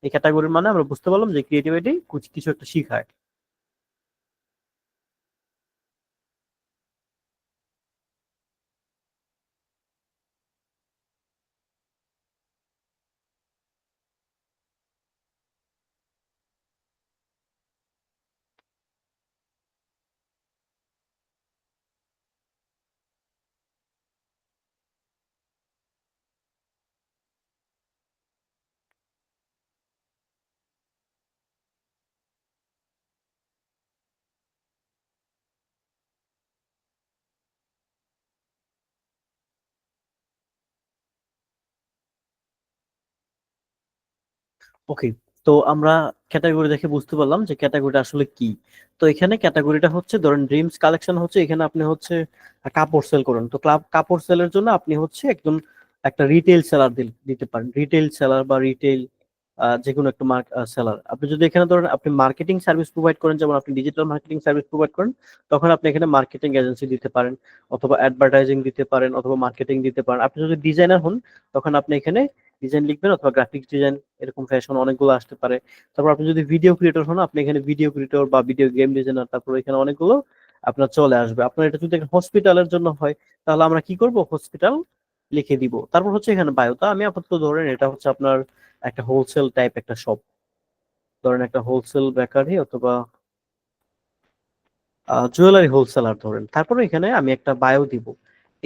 এই ক্যাটাগরির মানে আমরা বুঝতে পারলাম যে ক্রিয়েটিভিটি কিছু একটা শিখায়। ওকে, তো আমরা ক্যাটাগরি দেখে বুঝতে পারলাম যে ক্যাটাগরিটা আসলে কি। তো এখানে ক্যাটাগরিটা হচ্ছে ধরেন ড্রিমস কালেকশন হচ্ছে, এখানে আপনি হচ্ছে কাপড় সেল করেন, তো কাপড় সেলের জন্য আপনি হচ্ছে একজন একটা রিটেল সেলার দিতে পারেন, রিটেল সেলার বা রিটেল যে কোনো একটা সেলার। আপনি যদি এখানে ধরেন আপনি মার্কেটিং সার্ভিস প্রোভাইড করেন, যেমন আপনি ডিজিটাল মার্কেটিং সার্ভিস প্রোভাইড করেন, তখন আপনি এখানে মার্কেটিং এজেন্সি দিতে পারেন, অথবা অ্যাডভার্টাইজিং দিতে পারেন, অথবা মার্কেটিং দিতে পারেন। আপনি যদি ডিজাইনার হন, তখন আপনি এখানে ডিজাইন লিখবেন, অথবা গ্রাফিক্স ডিজাইন, এরকম ফ্যাশন অনেকগুলো আসতে পারে। তারপর আপনি যদি ভিডিও ক্রিয়েটর হন, আপনি এখানে ভিডিও ক্রিয়েটর বা ভিডিও গেম ডিজাইনার, তারপর এখানে অনেকগুলো আপনার চলে আসবে। আপনার এটা যদি হসপিটালের জন্য হয়, তাহলে আমরা কি করব, হসপিটাল লিখে দিব। তারপর হচ্ছে এখানে বায়োটা, আমি আপাতত ধরেন এটা হচ্ছে আপনার একটা হোলসেল টাইপ একটা শপ, ধরেন একটা হোলসেল বেকারি অথবা জুয়েলারি হোলসেলার ধরেন। তারপরে এখানে আমি একটা বায়ো দিব।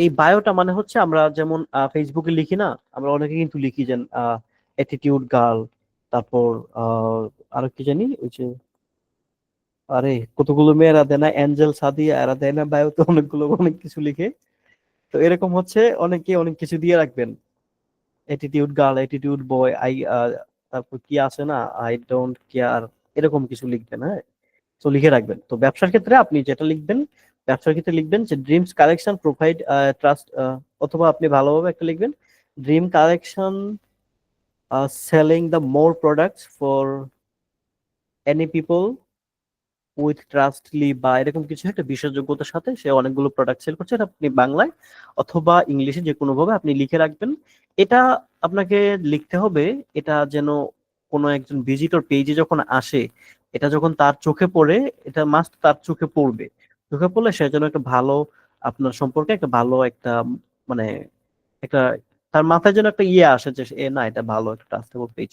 এই বায়োটা মানে হচ্ছে আমরা যেমন ফেসবুকে লিখি না, আমরা অনেকে কিন্তু লিখি যে অ্যাটিটিউড গার্ল, তারপর আরো কি জানি ওই যে, আরে কতগুলো মেয়েরা দেয় না, অ্যাঞ্জেল সাদিয়া, এরা দেয় না বায়োতে অনেকগুলো অনেক কিছু লিখে। তো এরকম হচ্ছে অনেকে অনেক কিছু দিয়ে রাখবেন, অ্যাটিটিউড গার্ল, অ্যাটিটিউড বয়, তারপর কি আছে না, আই ডোন্ট কেয়ার, এরকম কিছু লিখবেন। হ্যাঁ, তো লিখে রাখবেন। তো ব্যবসার ক্ষেত্রে আপনি যেটা লিখবেন, ব্যবসার ক্ষেত্রে লিখবেন যে ড্রিমস কালেকশন প্রোভাইড ট্রাস্ট, অথবা আপনি ভালোভাবে একটা লিখবেন, dream collection selling the more products for any people with trustly, বা এরকম কিছু একটা বিশ্বাসযোগ্যতার সাথে সে অনেকগুলো প্রোডাক্ট সেল করছে। এটা আপনি বাংলায় অথবা ইংলিশে যে কোনো ভাবে আপনি লিখে রাখবেন। এটা আপনাকে লিখতে হবে, এটা যেন কোনো একজন ভিজিটর পেজে যখন আসে, এটা যখন তার চোখে পড়ে, এটা মাস্ট তার চোখে পড়বে। চোখে পড়লে সে যেন একটা ভালো, আপনার সম্পর্কে একটা ভালো একটা, মানে একটা, তার মাথায় যেন একটা ইয়ে আসে যে না, এটা ভালো একটা ট্রাস্টেবল পেজ।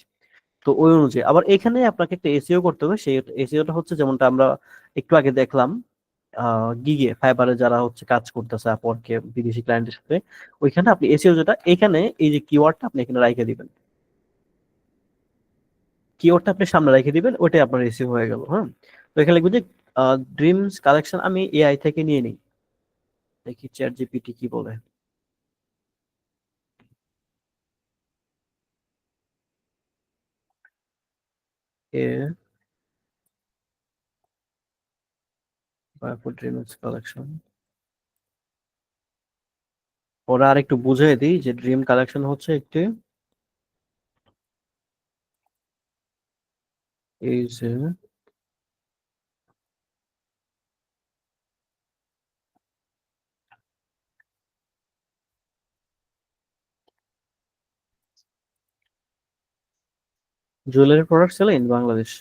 তো ওই অনুযায়ী আবার এখানে আপনাকে একটা এসইও করতে হবে। সেই এসইওটা হচ্ছে যেমনটা আমরা একটু আগে দেখলাম গিগে ফাইবারে যারা হচ্ছে কাজ করতেছে আপওয়ার্কে বিদেশি ক্লায়েন্টের সাথে, ওইখানে আপনি এসইও যেটা, এখানে এই যে কিওয়ার্ডটা আপনি এখানে রাইখে দিবেন, কিওয়ার্ডটা আপনি সামনে রেখে দিবেন, ওইটাই আপনার এসইও হয়ে গেল। হ্যাঁ, তো এখানে লিখবেন যে ড্রিমস কালেকশন, আমি এআই থেকে নিয়ে নিই, দেখি চ্যাট জিপিটি কি বলে। এ ড্রিমস কালেকশন, ওরা আর একটু বুঝিয়ে দিই যে ড্রিম কালেকশন হচ্ছে একটি, এই যে jewellery product sell in Bangladesh.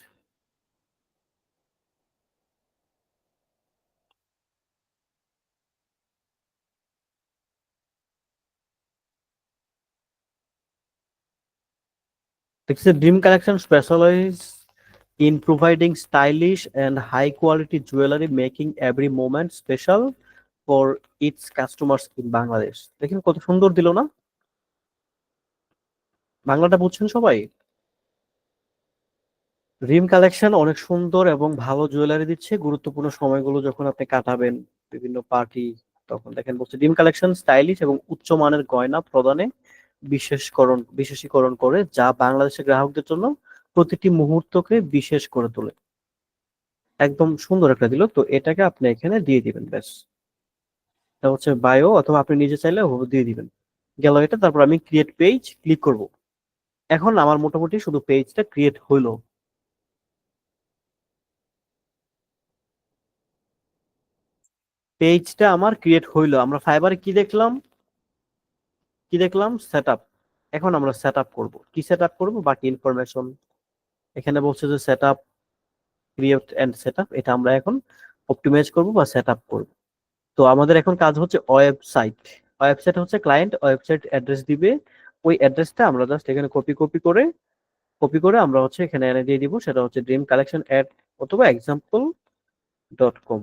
দেখছি dream collection specialize in providing stylish and high quality jewelry, making every moment special for its customers in Bangladesh। দেখেন কত সুন্দর দিল না, বাংলাটা বুঝছেন সবাই। ড্রিম কালেকশন অনেক সুন্দর এবং ভালো জুয়েলারি দিচ্ছে গুরুত্বপূর্ণ সময়গুলো যখন আপনি কাটাবেন, বিভিন্ন পার্টি, তখন দেখেন বলছে ড্রিম কালেকশন স্টাইলিশ এবং উচ্চমানের গয়না প্রদানে বিশেষীকরণ করে, যা বাংলাদেশের গ্রাহকদের জন্য প্রতিটি মুহূর্তকে বিশেষ করে তোলে। একদম সুন্দর একটা দিল, তো এটাকে আপনি এখানে দিয়ে দিবেন, ব্যাস। এটা হচ্ছে বায়ো, অথবা আপনি নিজে চাইলে ওভাবে দিয়ে দিবেন, গেল এটা। তারপর আমি ক্রিয়েট পেজ ক্লিক করব। এখন আমার মোটামুটি শুধু পেজটা ক্রিয়েট হইলো। পেজটা আমার ক্রিয়েট হইলো। আমরা ফাইবারে কি দেখলাম সেটআপ। এখন আমরা সেটআপ করব, কি সেটআপ করব, বাকি ইনফরমেশন এখানে বলছে যে সেটআপ, ক্রিয়েট এন্ড সেটআপ, এটা আমরা এখন অপটিমাইজ করব বা সেটআপ করব। তো আমাদের এখন কাজ হচ্ছে ওয়েবসাইট। ওয়েবসাইট হচ্ছে ক্লায়েন্ট ওয়েবসাইট অ্যাড্রেস দিবে, ওই অ্যাড্রেসটা আমরা জাস্ট এখানে কপি করে আমরা হচ্ছে এখানে এনে দিয়ে দিব। সেটা হচ্ছে ড্রিম কালেকশন অ্যাড অথবা example.com,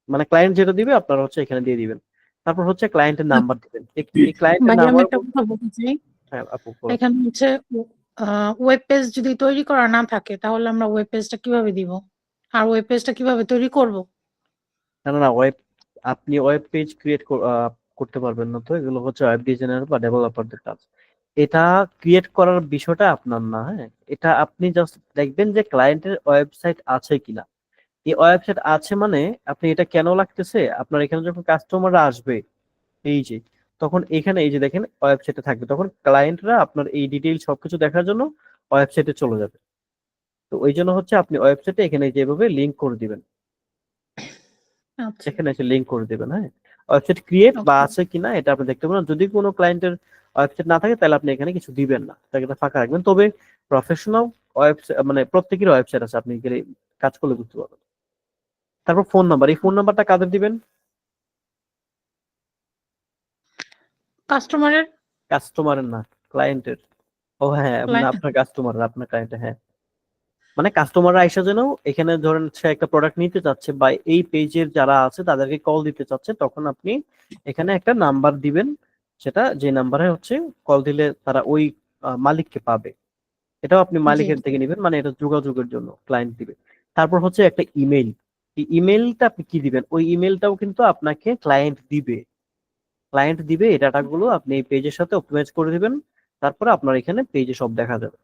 মানে ক্লায়েন্ট যেটা দিবে আপনারা হচ্ছে এখানে দিয়ে দিবেন। তারপর হচ্ছে ক্লায়েন্টের নাম্বার দিবেন, এই ক্লায়েন্টের ভাইয়া আমি নাম্বার। একটা কথা বলতে চাই, হ্যাঁ আপু বলো। এখানে হচ্ছে ওয়েব পেজ যদি তৈরি করা না থাকে তাহলে আমরা ওয়েব পেজটা কিভাবে দিব, আর ওয়েব পেজটা কিভাবে তৈরি করব? না না না, আপনি ওয়েব পেজ ক্রিয়েট করতে পারবেন না, তো এগুলো হচ্ছে ওয়েব ডিজাইনার বা ডেভেলপারদের কাজ। এটা ক্রিয়েট করার বিষয়টা আপনার না, হ্যাঁ, এটা আপনি জাস্ট দেখবেন যে ক্লায়েন্টের ওয়েবসাইট আছে কিনা। এই ওয়েবসাইট আছে মানে আপনি এটা কেন লাগতেছে, আপনার এখানে যখন কাস্টমাররা আসবে এই যে, তখন এখানে এই যে দেখেন ওয়েবসাইটে থাকবে, তখন ক্লায়েন্টরা আপনার এই ডিটেইল সবকিছু দেখার জন্য ওয়েবসাইটে চলে যাবে। তো ওই জন্য হচ্ছে আপনি ওয়েবসাইটে এখানে যেভাবে লিংক করে দিবেন, আচ্ছা, এখানে এসে লিংক করে দিবেন, হ্যাঁ। ওয়েবসাইট ক্রিয়েট বা ওকে, আছে কিনা এটা আপনি দেখতে পারেন। যদি কোনো ক্লায়েন্টের ওয়েবসাইট না থাকে তাহলে আপনি এখানে কিছু দিবেন না, তাকে এটা ফাঁকা রাখবেন। তবে প্রফেশনাল ওয়েবসাইট মানে প্রত্যেকের ওয়েবসাইট আছে, আপনি গেলে কাজ করলে বুঝতে পারবেন। তারপর ফোন নাম্বার, এই ফোন নাম্বারটা কাদের দিবেন? কাস্টমারের, কাস্টমারের না, ক্লায়েন্টের। ও হ্যাঁ, মানে আপনার কাস্টমার, আপনার ক্লায়েন্ট, হ্যাঁ। মানে কাস্টমাররা আইসা যেন এখানে ধরেন সে একটা প্রোডাক্ট নিতে চাচ্ছে বা এই পেজের যারা আছে তাদেরকে কল দিতে চাচ্ছে, তখন আপনি এখানে একটা নাম্বার দিবেন, সেটা যে নাম্বারে হচ্ছে কল দিলে তারা ওই মালিককে পাবে। এটাও আপনি জি, মালিকের থেকে নেবেন, মানে এটা যোগাযোগের জন্য ক্লায়েন্ট দিবে। তারপর হচ্ছে একটা ইমেল, এই ইমেলটা আপনি কি দিবেন, ওই ইমেলটাও কিন্তু আপনাকে ক্লায়েন্ট দিবে। ক্লায়েন্ট দিবে এই ডাটাগুলো আপনি এই পেজের সাথে অপটিমাইজ করে দিবেন, তারপরে আপনার এখানে পেজে সব দেখা যাবে।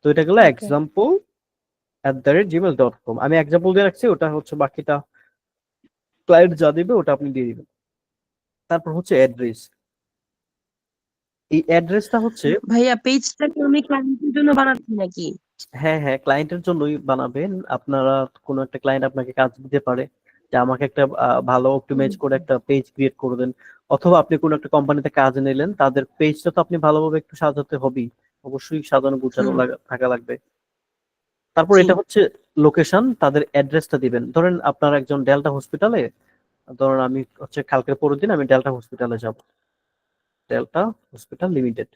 তো এটা গেলো ওকে, এক্সাম্পল @gmail.com। আমি এক্সাম্পল দিয়ে রাখছি, ওটা হচ্ছে বাকিটা ক্লায়েন্ট যা দিবে ওটা আপনি দিয়ে দিবেন। তারপর হচ্ছে অ্যাড্রেস, এই অ্যাড্রেসটা হচ্ছে, ভাইয়া পেজটা কি আমি ক্লায়েন্টের জন্য বানাচ্ছি নাকি? হ্যাঁ হ্যাঁ, ক্লায়েন্টের জন্যই বানাবেন আপনারা। কোনো একটা ক্লায়েন্ট আপনাকে কাজ দিতে পারে যে আমাকে একটা ভালো অপটিমাইজ করে একটা পেজ ক্রিয়েট করে দেন, অথবা আপনি কোনো একটা কোম্পানিতে কাজ নিলেন, তাদের পেজটা তো আপনি ভালোভাবে একটু সাজাতে হবেই, অবশ্যই সাজানো গুছানো হুম, থাকা লাগবে। তারপর জি, এটা হচ্ছে লোকেশন, তাদের অ্যাড্রেসটা দিবেন। ধরেন আপনার একজন ডেল্টা হসপিটালে, ধরুন আমি হচ্ছে কালকে পরের দিন আমি ডেল্টা হসপিটালে যাব, ডেল্টা হসপিটাল লিমিটেড।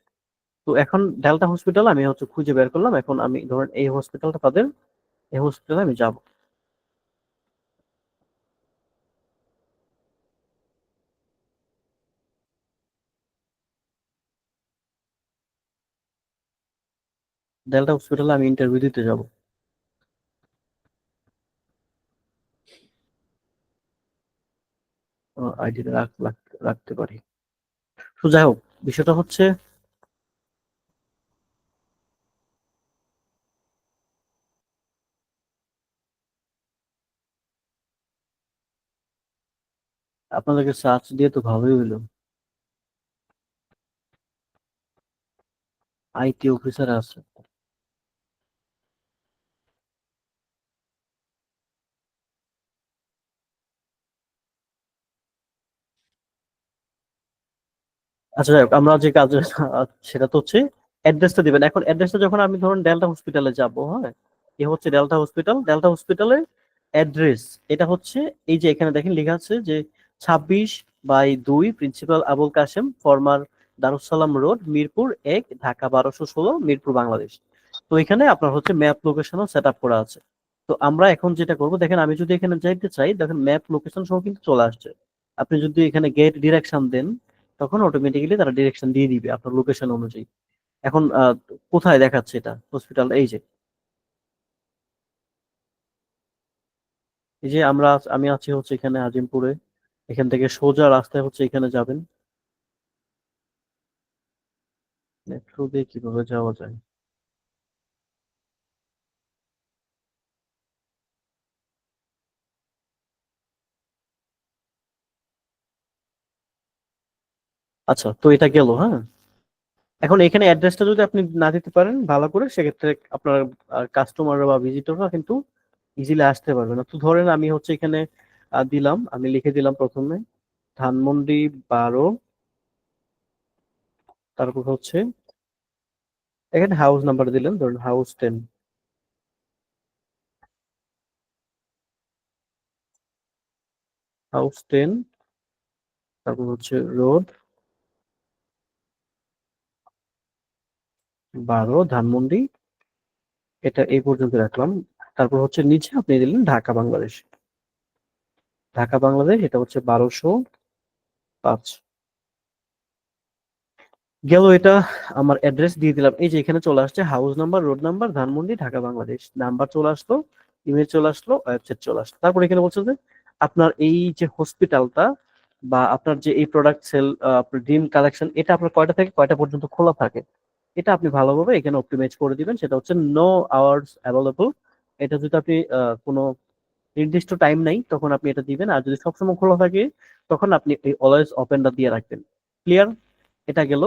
তো এখন ডেল্টা হসপিটাল আমি হচ্ছে খুঁজে বের করলাম, এখন আমি ধরেন এই হসপিটালটা তাদের, এই হসপিটালে আমি যাব। ডেল্টা হসপিটালে আমি ইন্টারভিউ দিতে যাব। আইডিটা রাখতে পারি। তো যাই হোক, বিষয়টা হচ্ছে আপনাদেরকে সার্চ দিয়ে তো ভালোই হইলো, আইটি অফিসার আছে। আচ্ছা যাই হোক, আমরা যে কাজ সেটা তো হচ্ছে অ্যাড্রেসটা দিবেন। এখন অ্যাড্রেসটা যখন আমি ধরুন ডেল্টা হসপিটালে যাব, হ্যাঁ, এ হচ্ছে ডেল্টা হসপিটাল, ডেল্টা হসপিটালের অ্যাড্রেস এটা হচ্ছে এই যে এখানে দেখেন লেখা আছে যে 26/2 principal Abul Kashem, former Darussalam road, Mirpur 1, Dhaka 1216, Mirpur, Bangladesh. তো এখানে আপনার হচ্ছে ম্যাপ লোকেশনও সেট আপ করা আছে। তো আমরা এখন যেটা করব, দেখেন আমি যদি এখানে যাইতে চাই, দেখেন ম্যাপ লোকেশন সহ কিন্তু চলে আসছে। আপনি যদি এখানে গেট ডিরেকশন দেন, তখন অটোমেটিক্যালি তারা ডিরেকশন দিয়ে দিবে আপনার লোকেশন অনুযায়ী। এখন কোথায় দেখাচ্ছে এটা হসপিটাল, এই যে, এই যে আমি আছি হচ্ছে এখানে আজিমপুরে, এখান থেকে সোজা রাস্তায় হচ্ছে এখানে যাবেন। মেট্রো দিয়ে কিভাবে যাওয়া যায়? আচ্ছা, তো এটা গেল, হ্যাঁ। এখন এখানে অ্যাড্রেসটা যদি আপনি না দিতে পারেন ভালো করে, সেক্ষেত্রে আপনার কাস্টমার বা ভিজিটররা কিন্তু ইজিলি আসতে পারবে না। তো ধরেন আমি হচ্ছে এখানে দিলাম, আমি লিখে দিলাম প্রথমে ধানমন্ডি 12, তারপর হচ্ছে এখানে হাউস নাম্বার দিলেন, ধরুন হাউস 10, হাউস 10, তারপর হচ্ছে রোড 12, ধানমন্ডি, এটা এই পর্যন্ত রাখলাম। তারপর হচ্ছে নিচে আপনি দিলেন ঢাকা বাংলাদেশ, ঢাকা বাংলাদেশ, এটা হচ্ছে 1205 গেল। এটা আমার অ্যাড্রেস দিয়ে দিলাম, এই যে এখানে চলে আসছে house number, road number, Dhanmondi, Dhaka Bangladesh, number চলে আসলো, ইমেল চলে আসলো, ওয়েবসাইট চলে আসলো। তারপর এখানে বলছে যে আপনার এই যে হসপিটালটা বা আপনার যে এই প্রোডাক্ট সেল আপনার ড্রিম কালেকশন, এটা আপনার কয়টা থেকে কয়টা পর্যন্ত খোলা থাকে, এটা আপনি ভালোভাবে এখানে অপটিমাইজ করে দিবেন। সেটা হচ্ছে নো আওয়ার্স অ্যাভেলেবল। এটা যদি আপনি কোনো নির্দিষ্ট টাইম নাই তখন আপনি এটা দিবেন, আর যদি সবসময় খোলা থাকে তখন আপনি এই অলওয়েজ ওপেনটা দিয়ে রাখবেন। ক্লিয়ার? এটা গেল।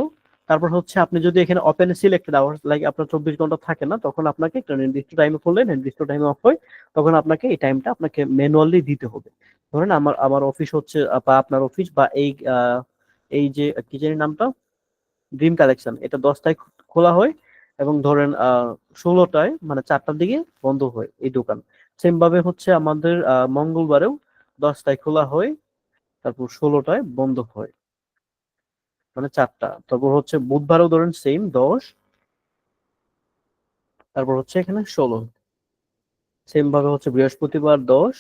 তারপর হচ্ছে আপনি যদি এখানে ওপেন সিলেক্টেড আওয়ার্স লাইক আপনার 24 ঘন্টা থাকে না, তখন আপনাকে একটা নির্দিষ্ট টাইমে খুললে নির্দিষ্ট টাইমে অফ হয়, তখন আপনাকে এই টাইমটা আপনাকে ম্যানুয়ালি দিতে হবে। ধরেন আমার আমার অফিস হচ্ছে বা আপনার অফিস বা এই যে কি জানি নামটা, ড্রিম কালেকশন, এটা 10টায় খোলা হয় এবং ধরেন 16টায় মানে 4টার দিকে বন্ধ হয় এই দোকান। সেম ভাবে হচ্ছে আমাদের মঙ্গলবারেও 10টায় খোলা হয়, তারপর 16টায় বন্ধ হয়, মানে 4টা। তারপর হচ্ছে বুধবারেও ধরেন সেম 10, তারপর হচ্ছে এখানে 16। সেম ভাবে হচ্ছে বৃহস্পতিবার 10,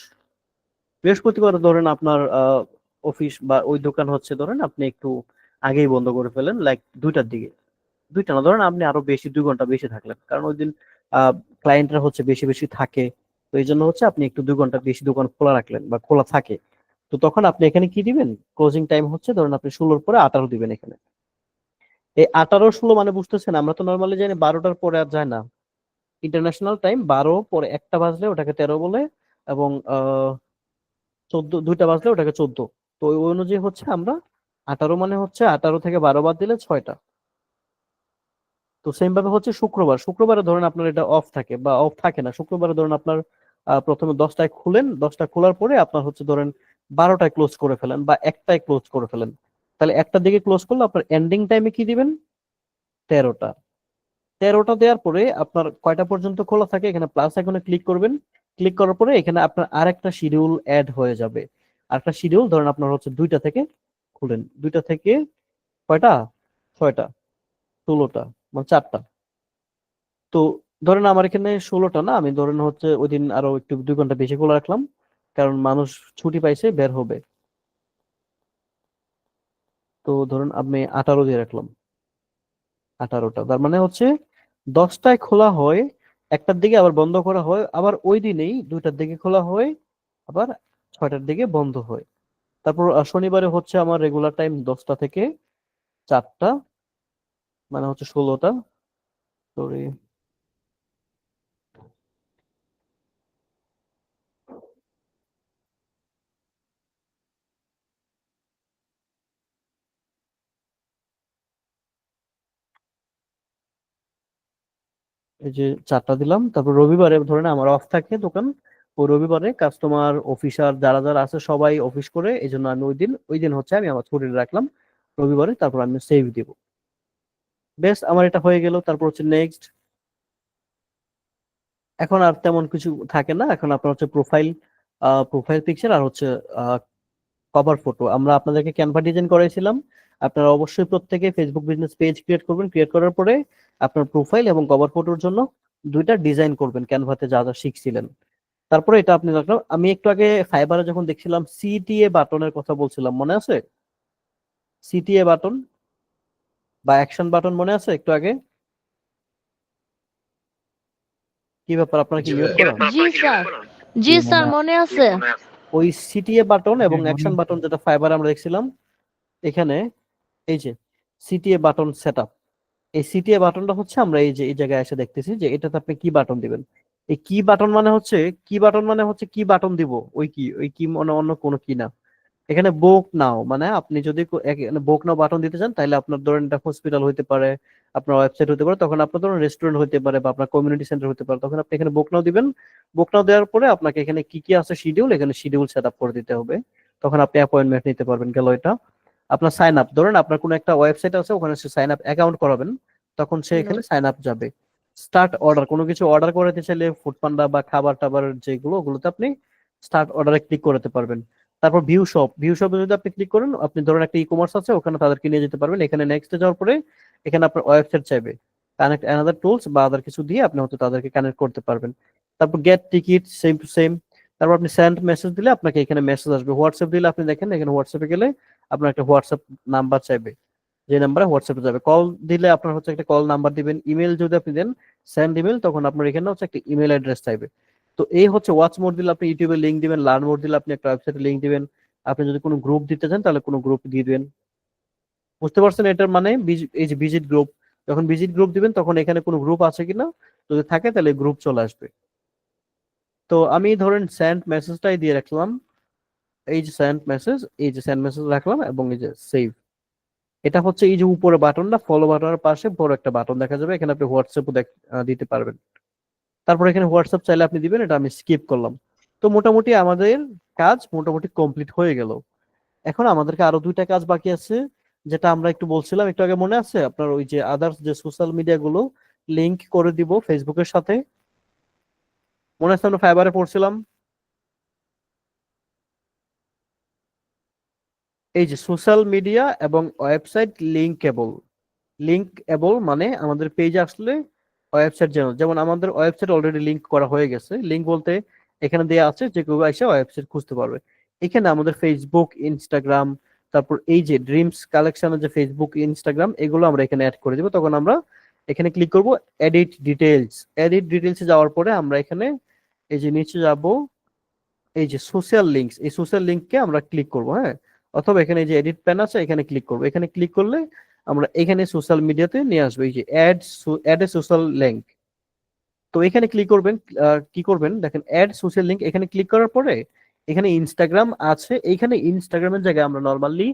বৃহস্পতিবার ধরেন আপনার অফিস বা ওই দোকান হচ্ছে ধরেন আপনি একটু আগেই বন্ধ করে ফেলেন, লাইক 2টার দিকে। 2টা না, ধরেন আপনি আরো বেশি 2 ঘন্টা বেশি থাকলেন, কারণ ওই দিন ক্লায়েন্টরা হচ্ছে বেশি বেশি থাকে, তো এই জন্য হচ্ছে আপনি একটু 2 ঘন্টা বেশি দোকান খোলা রাখলেন বা খোলা থাকে। তো তখন আপনি এখানে কি দিবেন, ক্লোজিং টাইম হচ্ছে ধরেন আপনি 16-র পরে 18 দিবেন এখানে। এই 18-16 মানে বুঝতেছেন, আমরা তো নর্মালি জানি 12টার পরে আর যায় না। ইন্টারন্যাশনাল টাইম 12 পরে 1টা বাজলে ওটাকে 13 বলে, এবং 2টা বাজলে ওটাকে 14। তো ওই অনুযায়ী হচ্ছে আমরা 18 মানে হচ্ছে 18 থেকে 12 বাদ দিলে 6টা। তো সেম ভাবে হচ্ছে শুক্রবার, শুক্রবারে ধরেন আপনার এটা অফ থাকে বা অফ থাকে না, শুক্রবারে ধরেন আপনার প্রথমে 10টায় খুলেন, 10টা খোলার পরে আপনার হচ্ছে ধরেন 12টায় ক্লোজ করে ফেলেন বা 1টায় ক্লোজ করে ফেলেন। তাহলে 1টার দিকে ক্লোজ করলে আপনার এন্ডিং টাইমে কি দিবেন, 13টা। 13টা দেওয়ার পরে আপনার কয়টা পর্যন্ত খোলা থাকে, এখানে প্লাস আইকনে ক্লিক করবেন। ক্লিক করার পরে এখানে আপনার আরেকটা শিডিউল অ্যাড হয়ে যাবে। আরেকটা শিডিউল ধরেন আপনার হচ্ছে 2টা থেকে খুলেন, 2টা থেকে কয়টা, 6টা, 16টা, মানে 4টা। তো ধরেন আমার এখানে 16টা না, আমি ধরেন হচ্ছে ওই দিন আরো একটু 2 ঘন্টা বেশি খোলা রাখলাম, কারণ মানুষ ছুটি পাইছে বের হবে। তো ধরুন আমি 18 দিয়ে রাখলাম, 18টা। তার মানে হচ্ছে 10টায় খোলা হয়, 1টার দিকে আবার বন্ধ করা হয়, আবার ওই দিনেই 2টার দিকে খোলা হয়, আবার 6টার দিকে বন্ধ হয়। তারপর শনিবারে হচ্ছে আমার রেগুলার টাইম 10টা থেকে 4টা, মানে হচ্ছে 16টা। সরি, এই যে 4টা দিলাম। তারপর রবিবারে ধরেন আমার অফ থাকে দোকান, ও রবিবারে কাস্টমার অফিসার যারা যারা আছে সবাই অফিস করে, এই জন্য আমি ওই দিন হচ্ছে আমি আমার ছুটি রাখলাম রবিবারে, তারপর আমি সেভ দিব। বেশ, আমার এটা হয়ে গেল। তারপর হচ্ছে নেক্সট, এখন আর তেমন কিছু থাকে না, এখন আপনার হচ্ছে প্রোফাইল পিকচার আর হচ্ছে কভার ফটো। আমরা আপনাদেরকে ক্যানভা ডিজাইন করাইছিলাম, আপনারা অবশ্যই প্রত্যেকে ফেসবুক বিজনেস পেজ ক্রিয়েট করবেন। ক্রিয়েট করার পরে আপনার প্রোফাইল এবং কভার ফটোর জন্য 2টা ডিজাইন করবেন ক্যানভাতে যা যা শিখছিলেন। তারপরে এটা আপনি রাখলাম। আমি একটু আগে ফাইবারে যখন দেখছিলাম সিটিএ বাটনের কথা বলছিলাম, মনে আছে? সিটিএ বাটন বা অ্যাকশন বাটন মনে আছে একটু আগে? কি ব্যাপার, আপনার কি জি মিউট ভাইয়া। করা? জি স্যার, জি স্যার মনে আছে। ওই সিটিএ বাটন এবং হ্যাঁ, অ্যাকশন মনে বাটন যেটা ফাইবার আমরা দেখছিলাম, এখানে এই যে সিটিএ বাটন সেটআপ, এই সিটিএ বাটনটা হচ্ছে আমরা এই যে এই জায়গায় এসে দেখতেছি যে এটাতে আপনি কি বাটন দিবেন। এই কি বাটন মানে হচ্ছে কি বাটন দিব, ওই কি মানে অন্য কোনো কি না। এখানে বুক নাও মানে আপনি যদি বুক নাও বাটন দিতে চান, তাহলে আপনার ধরেন এটা হসপিটাল হতে পারে, আপনার ওয়েবসাইট হতে পারে, তখন আপনার ধরেন রেস্টুরেন্ট হতে পারে বা আপনার কমিউনিটি সেন্টার হতে পারে, তখন আপনি এখানে বুক নাও দিবেন। বুক নাও দেওয়ার পরে আপনাকে এখানে কি কি আছে শিডিউল, এখানে শিডিউল সেট আপ করে দিতে হবে, তখন আপনি অ্যাপয়েন্টমেন্ট নিতে পারবেন। গেল এটা। আপনার সাইন আপ, ধরেন আপনার কোনো একটা ওয়েবসাইট আছে, ওখানে সে সাইন আপ অ্যাকাউন্ট করাবেন, তখন সে এখানে সাইন আপ যাবে। স্টার্ট অর্ডার, কোনো কিছু অর্ডার করতে চাইলে ফুড পান্ডা বা খাবার টাবার যেগুলো, ওগুলোতে আপনি স্টার্ট অর্ডারে ক্লিক করতে পারবেন। তারপর ভিউ শপে যদি আপনি ক্লিক করেন, আপনি ধরেন একটা ই কমার্স আছে, ওখানে তাদেরকে নিয়ে যেতে পারবেন। এখানে নেক্সটে যাওয়ার পরে এখানে আপনার ওয়েবসাইট চাইবে, কানেক্ট অ্যানাদার টুলস বা আদার কিছু দিয়ে আপনি হয়তো তাদেরকে কানেক্ট করতে পারবেন। তারপর get ticket, same to same. তারপর আপনি সেন্ড মেসেজ দিলে আপনাকে এখানে মেসেজ আসবে। হোয়াটসঅ্যাপ দিলে আপনি দেখেন এখানে হোয়াটসঅ্যাপে গেলে আপনার একটা হোয়াটসঅ্যাপ নাম্বার চাইবে, যে নাম্বারে হোয়াটসঅ্যাপে যাবে। কল দিলে আপনার হচ্ছে একটা কল নাম্বার দিবেন। ইমেল যদি আপনি দেন সেন্ড ইমেল, তখন আপনার এখানে হচ্ছে একটা ইমেল অ্যাড্রেস চাইবে। তো এই হচ্ছে ওয়াচ মোড দিলে আপনি ইউটিউবে লিংক দিবেন, লার্ন মোড দিলে আপনি একটা ওয়েবসাইটে লিংক দিবেন, আপনি যদি কোনো গ্রুপ দিতে চান তাহলে কোনো গ্রুপ দিয়ে দিবেন। বুঝতে পারছেন এটার মানে? এই যে ভিজিট গ্রুপ, যখন ভিজিট গ্রুপ দিবেন তখন এখানে কোনো গ্রুপ আছে কিনা, যদি থাকে তাহলে গ্রুপ চলে আসবে। তো আমি ধরেন সেন্ড মেসেজটাই দিয়ে রাখলাম, এই যে সেন্ড মেসেজ, এই যে সেন্ড মেসেজ রাখলাম এবং এই যে সেভ। এটা হচ্ছে এই যে উপরে বাটনটা, ফলো বাটনের পাশে বড় একটা বাটন দেখা যাবে, এখানে আপনি হোয়াটসঅ্যাপও দিতে পারবেন। তারপর এখানে হোয়াটসঅ্যাপ চাইলে আপনি দিবেন, এটা আমি স্কিপ করলাম। তো মোটামুটি আমাদের কাজ মোটামুটি কমপ্লিট হয়ে গেল। এখন আমাদেরকে আরো 2টা কাজ বাকি আছে, যেটা আমরা একটু বলছিলাম একটু আগে, মনে আছে আপনার? ওই যে আদার্স যে সোশ্যাল মিডিয়া গুলো লিংক করে দিব ফেসবুকের সাথে, মনে আছে আমরা ফাইবারে পড়ছিলাম? এই যে সোশ্যাল মিডিয়া এবং ওয়েবসাইট লিঙ্কেবল মানে আমাদের পেজে আসলে ওয়েবসাইট, যেমন আমাদের ওয়েবসাইট অলরেডি লিংক করা হয়ে গেছে। লিংক বলতে এখানে দেয়া আছে যে কেউ এসে ওয়েবসাইট খুঁজতে পারবে। এখানে আমাদের ফেসবুক, ইনস্টাগ্রাম, তারপর এই যে ড্রিমস কালেকশনের যে ফেসবুক, ইনস্টাগ্রাম, এগুলো আমরা এখানে অ্যাড করে দিব। তখন আমরা এখানে ক্লিক করব এডিট ডিটেইলস। এডিট ডিটেইলসে যাওয়ার পরে আমরা এখানে এই যে নিচে যাব, এই যে সোশ্যাল লিঙ্কস, এই সোশ্যাল লিঙ্ককে আমরা ক্লিক করব, হ্যাঁ। অথবা এখানে যে এডিট প্যান আছে এখানে ক্লিক করব। এখানে ক্লিক করলে আমরা এখানে সোশ্যাল মিডিয়াতে নিয়ে আসবো, এই যে অ্যাড এ সোশ্যাল লিঙ্ক। তো এখানে ক্লিক করবেন, কি করবেন দেখেন, অ্যাড সোশ্যাল লিঙ্ক, এখানে ক্লিক করার পরে এখানে ইনস্টাগ্রাম আছে। এইখানে ইনস্টাগ্রামের জায়গায় আমরা নরমালি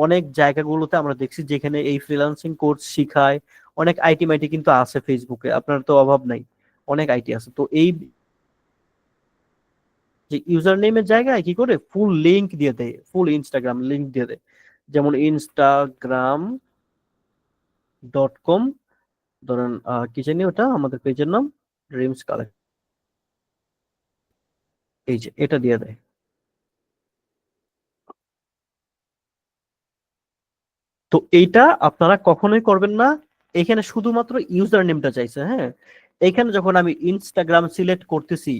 অনেক জায়গাগুলোতে আমরা দেখছি যেখানে এই ফ্রিল্যান্সিং কোর্স শিখায়, অনেক আইটি মাইটি কিন্তু আছে ফেসবুকে, আপনার তো অভাব নাই, অনেক আইটি আছে। তো এই যে ইউজার নেমের জায়গায় কি করে ফুল লিংক দিয়ে দেয়, ফুল ইনস্টাগ্রাম লিংক দিয়ে দেয়, যেমন instagram.com, ধরেন কি জানি ওটা, আমাদের পেজের নাম ড্রিমস কালেক্ট, এই যে এটা দিয়ে দেয়। তো এইটা আপনারা কখনোই করবেন না, এখানে শুধুমাত্র ইউজার নেমটা চাইছে, হ্যাঁ। এখানে যখন আমি ইনস্টাগ্রাম সিলেক্ট করতেছি,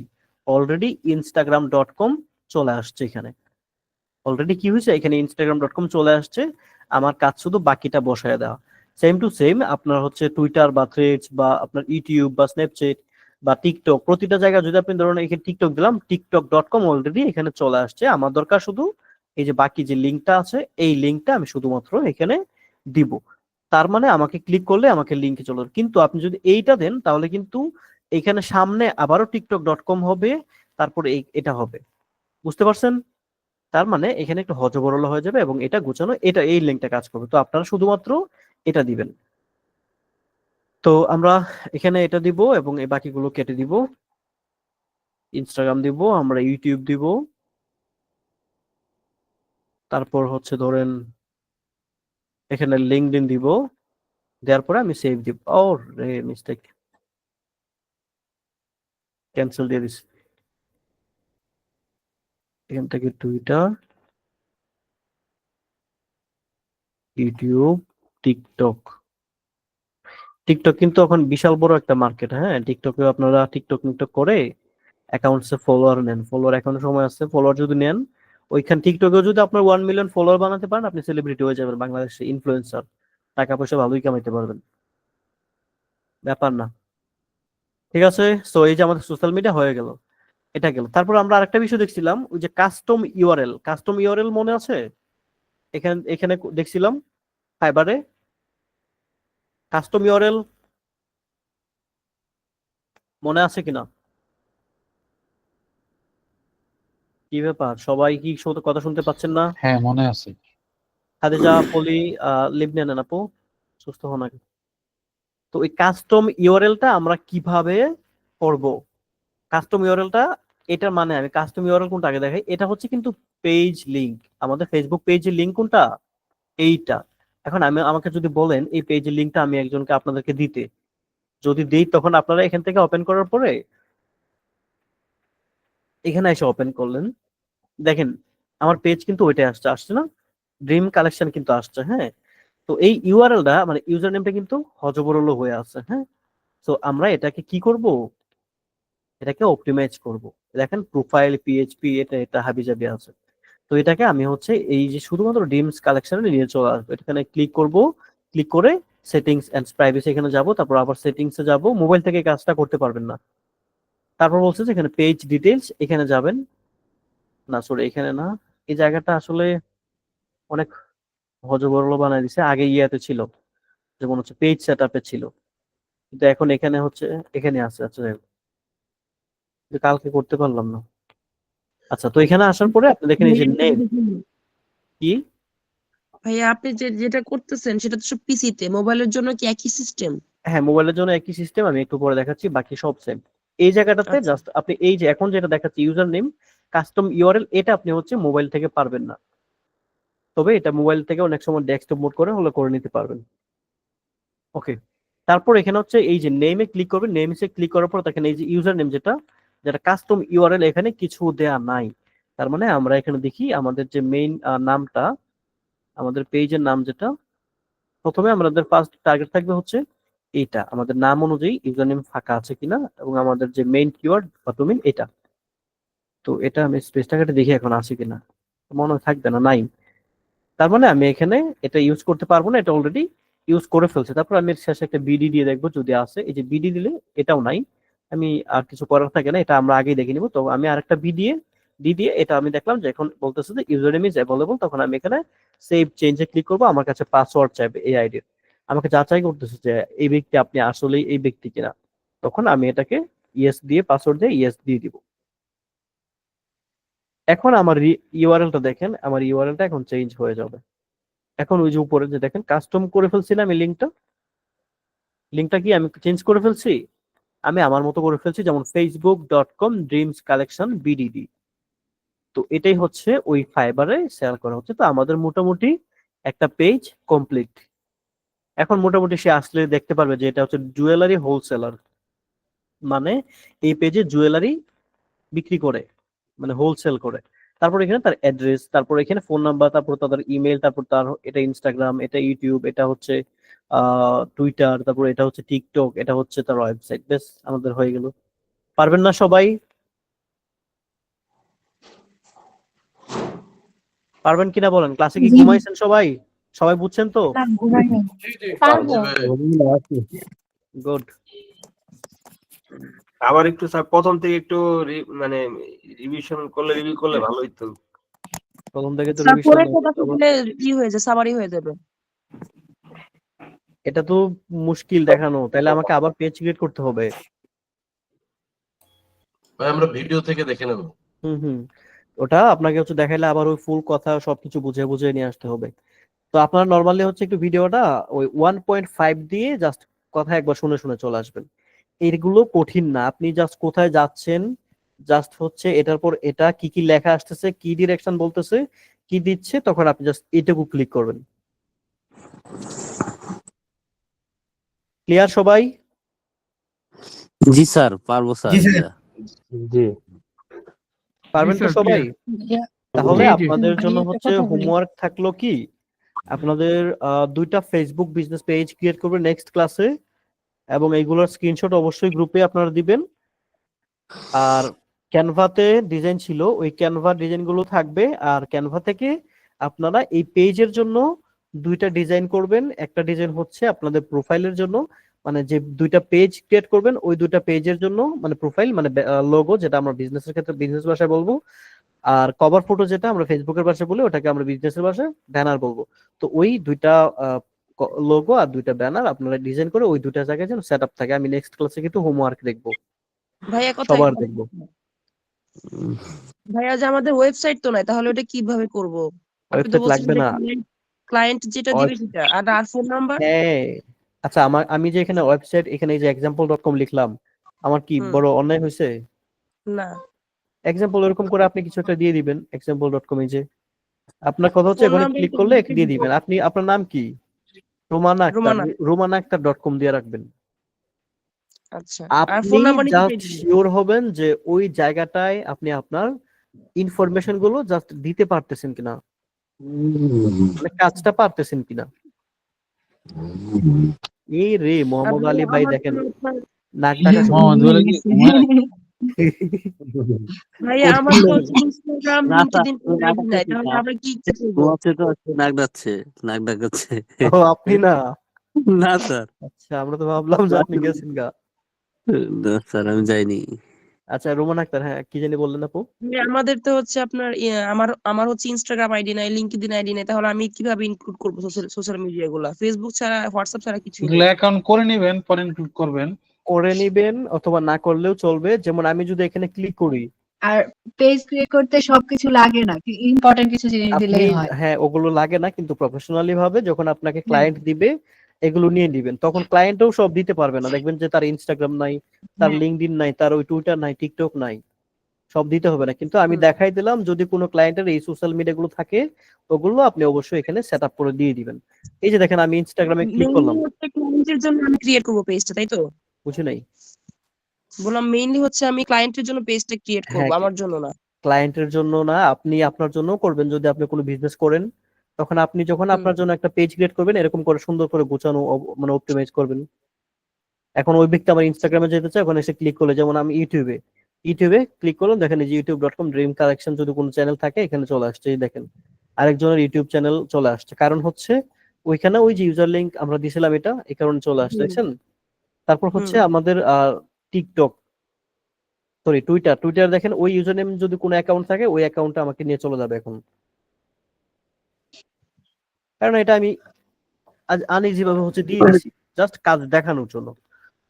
অলরেডি instagram.com চলে আসছে। এখানে অলরেডি কি হয়েছে, এখানে instagram.com চলে আসছে। আমার কাজ শুধু বাকিটা বসায় দেওয়া। সেম টু সেম আপনার হচ্ছে টুইটার বা থ্রেডস বা আপনার ইউটিউব বা স্ন্যাপচ্যাট বা টিকটক, প্রতিটা জায়গায় যদি আপনি ধরুন এখানে টিকটক দিলাম, tiktok.com অলরেডি এখানে চলে আসছে। আমার দরকার শুধু এই যে বাকি যে লিঙ্কটা আছে, এই লিঙ্কটা আমি শুধুমাত্র এখানে দিব। তার মানে আমাকে ক্লিক করলে আমাকে লিঙ্কে চলে যাবে। কিন্তু আপনি যদি এইটা দেন তাহলে কিন্তু এখানে সামনে আবারও tiktok.com হবে, তারপরে এটা হবে। বুঝতে পারছেন? তার মানে এখানে একটু হজবরল হয়ে যাবে এবং এটা গোছানো, এটা এই লিঙ্কটা কাজ করবে। তো আপনারা শুধুমাত্র এটা দিবেন। তো আমরা এখানে এটা দিব এবং এই বাকিগুলো কেটে দিব। ইনস্টাগ্রাম দিব, আমরা ইউটিউব দিব, তারপর হচ্ছে ধরেন এখানে লিঙ্কডইন দিব, দেওয়ার পরে আমি সেভ দিব। ও রে, মিস্টেক, ক্যান্সেল দিয়ে দিচ্ছি। এখান থেকে টুইটার, ইউটিউব, টিকটক। টিকটক কিন্তু এখন বিশাল বড় একটা মার্কেট, হ্যাঁ। টিকটকে আপনারা টিকটক করে অ্যাকাউন্টসে ফলোয়ার নেন, ফলোয়ার এখনো সময় আছে, ফলোয়ার যদি নেন ওইখান টিকটকেও যদি আপনার 1 মিলিয়ন ফলোয়ার বানাতে পারেন, আপনি সেলিব্রিটি হয়ে যাবেন, বাংলাদেশে ইনফ্লুয়েন্সার, টাকা পয়সা ভালোই কামাইতে পারবেন, ব্যাপার না। ঠিক আছে, সো এই যে আমাদের সোশ্যাল মিডিয়া হয়ে গেল, এটা গেল। তারপর আমরা আরেকটা বিষয় দেখছিলাম, ওই যে কাস্টম ইউআরএল। কাস্টম ইউআরএল মনে আছে? এখানে এখানে দেখছিলাম ফাইবারে কাস্টম ইউআরএল, মনে আছে কিনা? কি ব্যাপার, সবাই কি কথা শুনতে পাচ্ছেন না? হ্যাঁ মনে আছে। খাদিজা, পলি, লিবনা, নেন আপু, সুস্থ হন আগে। তো এই কাস্টম ইউআরএলটা আমরা কিভাবে করব? কাস্টম ইউআরএলটা, এটার মানে আমি কাস্টম ইউআরএল কোনটা আগে দেখাই। এটা হচ্ছে কিন্তু পেজ লিংক, আমাদের ফেসবুক পেজের লিংক কোনটা? এইটা। এখন আমাকে যদি বলেন এই পেজের লিংকটা আমি একজনকে আপনাদেরকে দিতে, যদি দিই তখন আপনারা এখান থেকে ওপেন করার পরে এখানে এসে ওপেন করলেন, দেখেন আমার পেজ কিন্তু ওইটাই আসছে না, ড্রিম কালেকশন কিন্তু আসছে, হ্যাঁ। তো এই ইউআরএলটা মানে ইউজার নেমটা কিন্তু হজবরল হয়ে আছে, হ্যাঁ। তো আমরা এটাকে কি করব, এটাকে অপটিমাইজ করব। দেখেন প্রোফাইল, পিএইচপি, এটা হাবিজাবি আছে। তো এটাকে আমি হচ্ছে এই যে শুধুমাত্র ড্রিমস কালেকশনে নিয়ে চলে আসবো। এখানে ক্লিক করব, ক্লিক করে সেটিংস এন্ড প্রাইভেসি এখানে যাব, তারপর আবার সেটিংসে যাব। মোবাইল থেকে কাজটা করতে পারবেন না। তারপর বলছে যে এখানে পেজ ডিটেইলস, এখানে যাবেন, না সরি এখানে না, এই জায়গাটা আসলে অনেক হজবরল বানায় দিছে। আগে ইয়াতে ছিল, যেমন হচ্ছে পেজ সেটআপে ছিল, কিন্তু এখন এখানে হচ্ছে এখানে আছে। আচ্ছা যাই হোক, কিন্তু কালকে করতে পারলাম না। আচ্ছা, তো এখানে আসার পরে আপনি দেখেন এই যে নেম কি। ভাইয়া আপনি যেটা করতেছেন সেটা তো সব পিসিতে, মোবাইলের জন্য কি একই সিস্টেম? হ্যাঁ, মোবাইলের জন্য একই সিস্টেম, আমি একটু পরে দেখাচ্ছি, বাকি সব সেম। এই জায়গাটাতে আচ্ছা জাস্ট আপনি এই যে এখন যেটা দেখাচ্ছি ইউজার নেম কাস্টম ইউআরএল, এটা আপনি হচ্ছে মোবাইল থেকে পারবেন না, তবে এটা মোবাইল থেকে অনেক সময় ডেস্কটপ মোড করে হলে করে নিতে পারবেন। ওকে, তারপর এখানে হচ্ছে এই যে নেমে ক্লিক করবেন। নেমে ক্লিক করার পর দেখেন এই যে ইউজার নেম যেটা যেটা কাস্টম ইউআরএল, এখানে কিছু দেয়া নাই। তার মানে আমরা এখানে দেখি আমাদের যে মেইন নামটা, আমাদের পেজের নাম যেটা, প্রথমে আমাদের ফার্স্ট টার্গেট থাকবে হচ্ছে এইটা, আমাদের নাম অনুযায়ী ইউজার নেম ফাঁকা আছে কিনা, এবং আমাদের যে মেইন কিওয়ার্ড বা ডোমেইন এটা। তো এটা আমি স্পেসটা কেটে দেখি এখন আছে কিনা, মনে হয় থাকবে না, নাই। তার মানে আমি এখানে এটা ইউজ করতে পারবো না, এটা অলরেডি ইউজ করে ফেলছে। তারপর আমি শেষে একটা বিডি দিয়ে দেখবো যদি আছে। এই যে বিডি দিলে এটাও নাই, আমি আর কিছু করার থাকে না, এটা আমরা আগেই দেখে নিব। তো আমি আরেকটা দিয়ে এটা আমি দেখলাম যে এখন বলতেছে যে ইউজার নেম ইজ অ্যাভেলেবল, তখন আমি এখানে সেভ চেঞ্জে ক্লিক করবো। আমার কাছে পাসওয়ার্ড চাইবে এই আইডির, আমাকে যাচাই করতেছে যে এই ব্যক্তি আপনি আসলেই এই ব্যক্তি কিনা, তখন আমি এটাকে ইয়েস দিয়ে পাসওয়ার্ড দিয়ে ইয়েস দিয়ে দিব। এখন আমার ইউআরএলটা দেখেন, আমার ইউআরএলটা এখন চেঞ্জ হয়ে যাবে। এখন ওই যে উপরে যে দেখেন কাস্টম করে ফেলছিলাম এই লিঙ্কটা কি আমি চেঞ্জ করে ফেলছি, আমি আমার মতো করে ফেলছি, যেমন facebook.com ড্রিমস কালেকশন বিডিডি। তো এটাই হচ্ছে ওই ফাইবারে শেয়ার করা হচ্ছে। তো আমাদের মোটামুটি একটা পেজ কমপ্লিট। এখন মোটামুটি সে আসলে দেখতে পারবে যে এটা হচ্ছে জুয়েলারি হোলসেলার, মানে এই পেজে জুয়েলারি বিক্রি করে, মানে হোলসেল করে। তারপর এখানে তার অ্যাড্রেস, তারপর এখানে ফোন নাম্বার, তারপর তাদের ইমেল, তারপর তার এটা ইনস্টাগ্রাম, এটা ইউটিউব, এটা হচ্ছে টুইটার, তারপর এটা হচ্ছে টিকটক, এটা হচ্ছে তার ওয়েবসাইট। বেশ, আমাদের হয়ে গেল। পারবেন না সবাই? পারবেন কিনা বলেন? ক্লাসে কি ঘুমাইছেন সবাই? সবাই বুঝছেন তো? না, ঘুমাইনি। পারবো। গুড। আবার একটু স্যার প্রথম থেকে একটু মানে রিভিশন করলে রিভিউ করলে ভালো হইতো। প্রথম থেকে তো স্যার রিভিশন পরে কথা বলে ই হয়ে যায়, সামারি হয়ে যাবে। এটা তো মুশকিল দেখানো, তাহলে আমাকে আবার পেজ ক্রিয়েট করতে হবে। ভাই আমরা ভিডিও থেকে দেখে নেব। হুম, ওটা আপনাকে হচ্ছে দেখাইলে আবার ওই ফুল কথা সবকিছু বুঝে বুঝে নিয়ে আসতে হবে। তো আপনারা নরমালি হচ্ছে একটু ভিডিওটা ওই 1.5 দিয়ে জাস্ট কথা একবার শুনে শুনে চলে আসবেন। এগুলো কঠিন না, আপনি জাস্ট কোথায় যাচ্ছেন, জাস্ট হচ্ছে এটার পর এটা কি কি লেখা আসতেছে, কি ডিরেকশন বলতেছে, কি দিচ্ছে, তখন আপনি জাস্ট এটুকু ক্লিক করবেন। ক্লিয়ার সবাই? জি স্যার, পারবো স্যার। জি পারবেন তো সবাই? তাহলে জি, জি। আপনাদের জন্য আমি একটা হচ্ছে কথা বলি। হোমওয়ার্ক থাকলো কি, আপনাদের দুইটা ফেসবুক বিজনেস পেজ ক্রিয়েট করবেন নেক্সট ক্লাসে, এবং এইগুলোর স্ক্রিনশট অবশ্যই গ্রুপে আপনারা দিবেন। আর ক্যানভাতে ডিজাইন ছিল, ওই ক্যানভা ডিজাইন গুলো থাকবে। আর ক্যানভা থেকে আপনারা এই পেজের জন্য দুইটা ডিজাইন করবেন। একটা ডিজাইন হচ্ছে আপনাদের প্রোফাইলের জন্য, মানে যে দুইটা পেজ ক্রিয়েট করবেন ওই দুইটা পেজের জন্য, মানে প্রোফাইল মানে লোগো, যেটা আমরা বিজনেসের ক্ষেত্রে বিজনেস ভাষায় বলবো। আর কভার ফটো যেটা আমরা ফেসবুকের ভাষায় বলি, ওটাকে আমরা বিজনেসের ভাষায় ব্যানার বলবো। তো ওই দুইটা লোগো আর দুইটা ব্যানার আপনারা ডিজাইন করে ওই দুইটা জায়গায় যেন সেট আপ থাকে। আমি নেক্সট ক্লাসে কিন্তু হোমওয়ার্ক দেখবো, ভাইয়া কোথায়? সবার দেখবো। ভাইয়া যে আমাদের ওয়েবসাইট তো নাই, তাহলে ওটা কিভাবে করব? আপনি তো ওয়েবসাইট বলছেন লাগবে যে না। ক্লায়েন্ট যেটা দিবে সেটা, আর ফোন নাম্বার। হ্যাঁ, আচ্ছা, আমি যে এখানে ওয়েবসাইট, এখানে এই যে example.com লিখলাম, আমার কি বড় অন্যায় হয়েছে? না, এক্সাম্পল এরকম করে আপনি কিছু একটা দিয়ে দিবেন example.com। এই যে আপনার কথা হচ্ছে ফোন এখানে নাম্বার ক্লিক করলে দিয়ে দিবেন। আপনি আপনার নাম কি? রোমানা আক্তার। রোমানা। রোমানা আক্তার .com দিয়ে রাখবেন। আচ্ছা, আর আপনি ফোন নাম্বার জাস্ট শিওর হবেন যে ওই জায়গাটায় আপনি আপনার ইনফরমেশন গুলো জাস্ট দিতে পারতেছেন কিনা, মানে কাজটা পারতেছেন কিনা। এই রে মোহাম্মদ আলী ভাই দেখেন নাক ডাকা শুরু। মোহাম্মদ বলে কি ভাইয়া আমার তো ইনস্টাগ্রাম, লিংকডইন নাই, তাহলে আমরা কি করব? নাক ডাকছে, নাক ডাকাচ্ছে। ও আপনি না? না স্যার, আচ্ছা, আমরা তো ভাবলাম যে আপনি গেছেন গা। না স্যার, আমি যাইনি। আচ্ছা রোমান আক্তার, হ্যাঁ কি জানি বললেন আপু? আমাদের তো হচ্ছে আপনার আমার আমার হচ্ছে ইনস্টাগ্রাম আইডি নাই, লিঙ্কডইন আইডি নাই, তাহলে আমি কিভাবে ইনক্লুড করবো সোশ্যাল মিডিয়া গুলা? ফেসবুক ছাড়া, হোয়াটসঅ্যাপ ছাড়া কিছু এগুলো অ্যাকাউন্ট করে নেবেন, পরে ইনক্লুড করবেন। করে নিবেন অথবা না করলেও চলবে। যেমন আমি যদি এখানে ক্লিক করি, আর পেজ ক্রিয়েট করতে সবকিছু লাগে না, ইম্পর্টেন্ট কিছু জিনিস আপনি দিলেই হয়। হ্যাঁ ওগুলো লাগে না, কিন্তু প্রফেশনালি ভাবে যখন আপনাকে ক্লায়েন্ট দিবে এগুলো নিয়ে নিবেন, তখন ক্লায়েন্টও সব দিতে পারবে না। দেখবেন যে তার ইনস্টাগ্রাম নাই, তার লিঙ্কডইন নাই, তার ওই টুইটার নাই, টিকটক নাই, সব দিতে হবে না। কিন্তু আমি দেখাই দিলাম যদি কোনো ক্লায়েন্টের এই সোশ্যাল মিডিয়া গুলো থাকে ওগুলো আপনি অবশ্যই এখানে সেট আপ করে দিয়ে দিবেন। এই যে দেখেন আমি ইনস্টাগ্রামে ক্লিক করলাম, ক্লায়েন্টের জন্য আমি ক্রিয়েট করবো পেজটা, তাই তো? বুঝি নাই। বললাম মেইনলি হচ্ছে আমি ক্লায়েন্টের জন্য পেজটা ক্রিয়েট করবো, হ্যাঁ, আমার জন্য না। ক্লায়েন্টের জন্য না, আপনি আপনার জন্য করবেন। যদি আপনি কোনো বিজনেস করেন তখন আপনি যখন আপনার জন্য একটা পেজ ক্রিয়েট করবেন এরকম করে সুন্দর করে গোছানো মানে অপটিমাইজ করবেন। এখন ওই ব্যক্তি আমার ইনস্টাগ্রামে যেতে চায়, ওখানে এসে ক্লিক করলে, যেমন আমি ইউটিউবে ক্লিক করলাম, দেখেন এই যে youtube.com ড্রিম কালেকশন যদি কোনো চ্যানেল থাকে এখানে চলে আসছে। এই দেখেন আরেকজনের ইউটিউব চ্যানেল চলে আসছে, কারণ হচ্ছে ওইখানে ওই যে ইউজার লিংক আমরা দিয়েছিলাম এটা, এই কারণে চলে আসছে, দেখছেন। তারপর হচ্ছে আমাদের টিকটক, সরি টুইটার দেখেন ওই ইউজার নেম যদি কোনো অ্যাকাউন্ট থাকে ওই অ্যাকাউন্টটা আমাকে নিয়ে চলে যাবে এখন, কারণ এটা আমি আনইজি ভাবে হচ্ছে দিয়ে দিচ্ছি জাস্ট কাজ দেখানোর জন্য।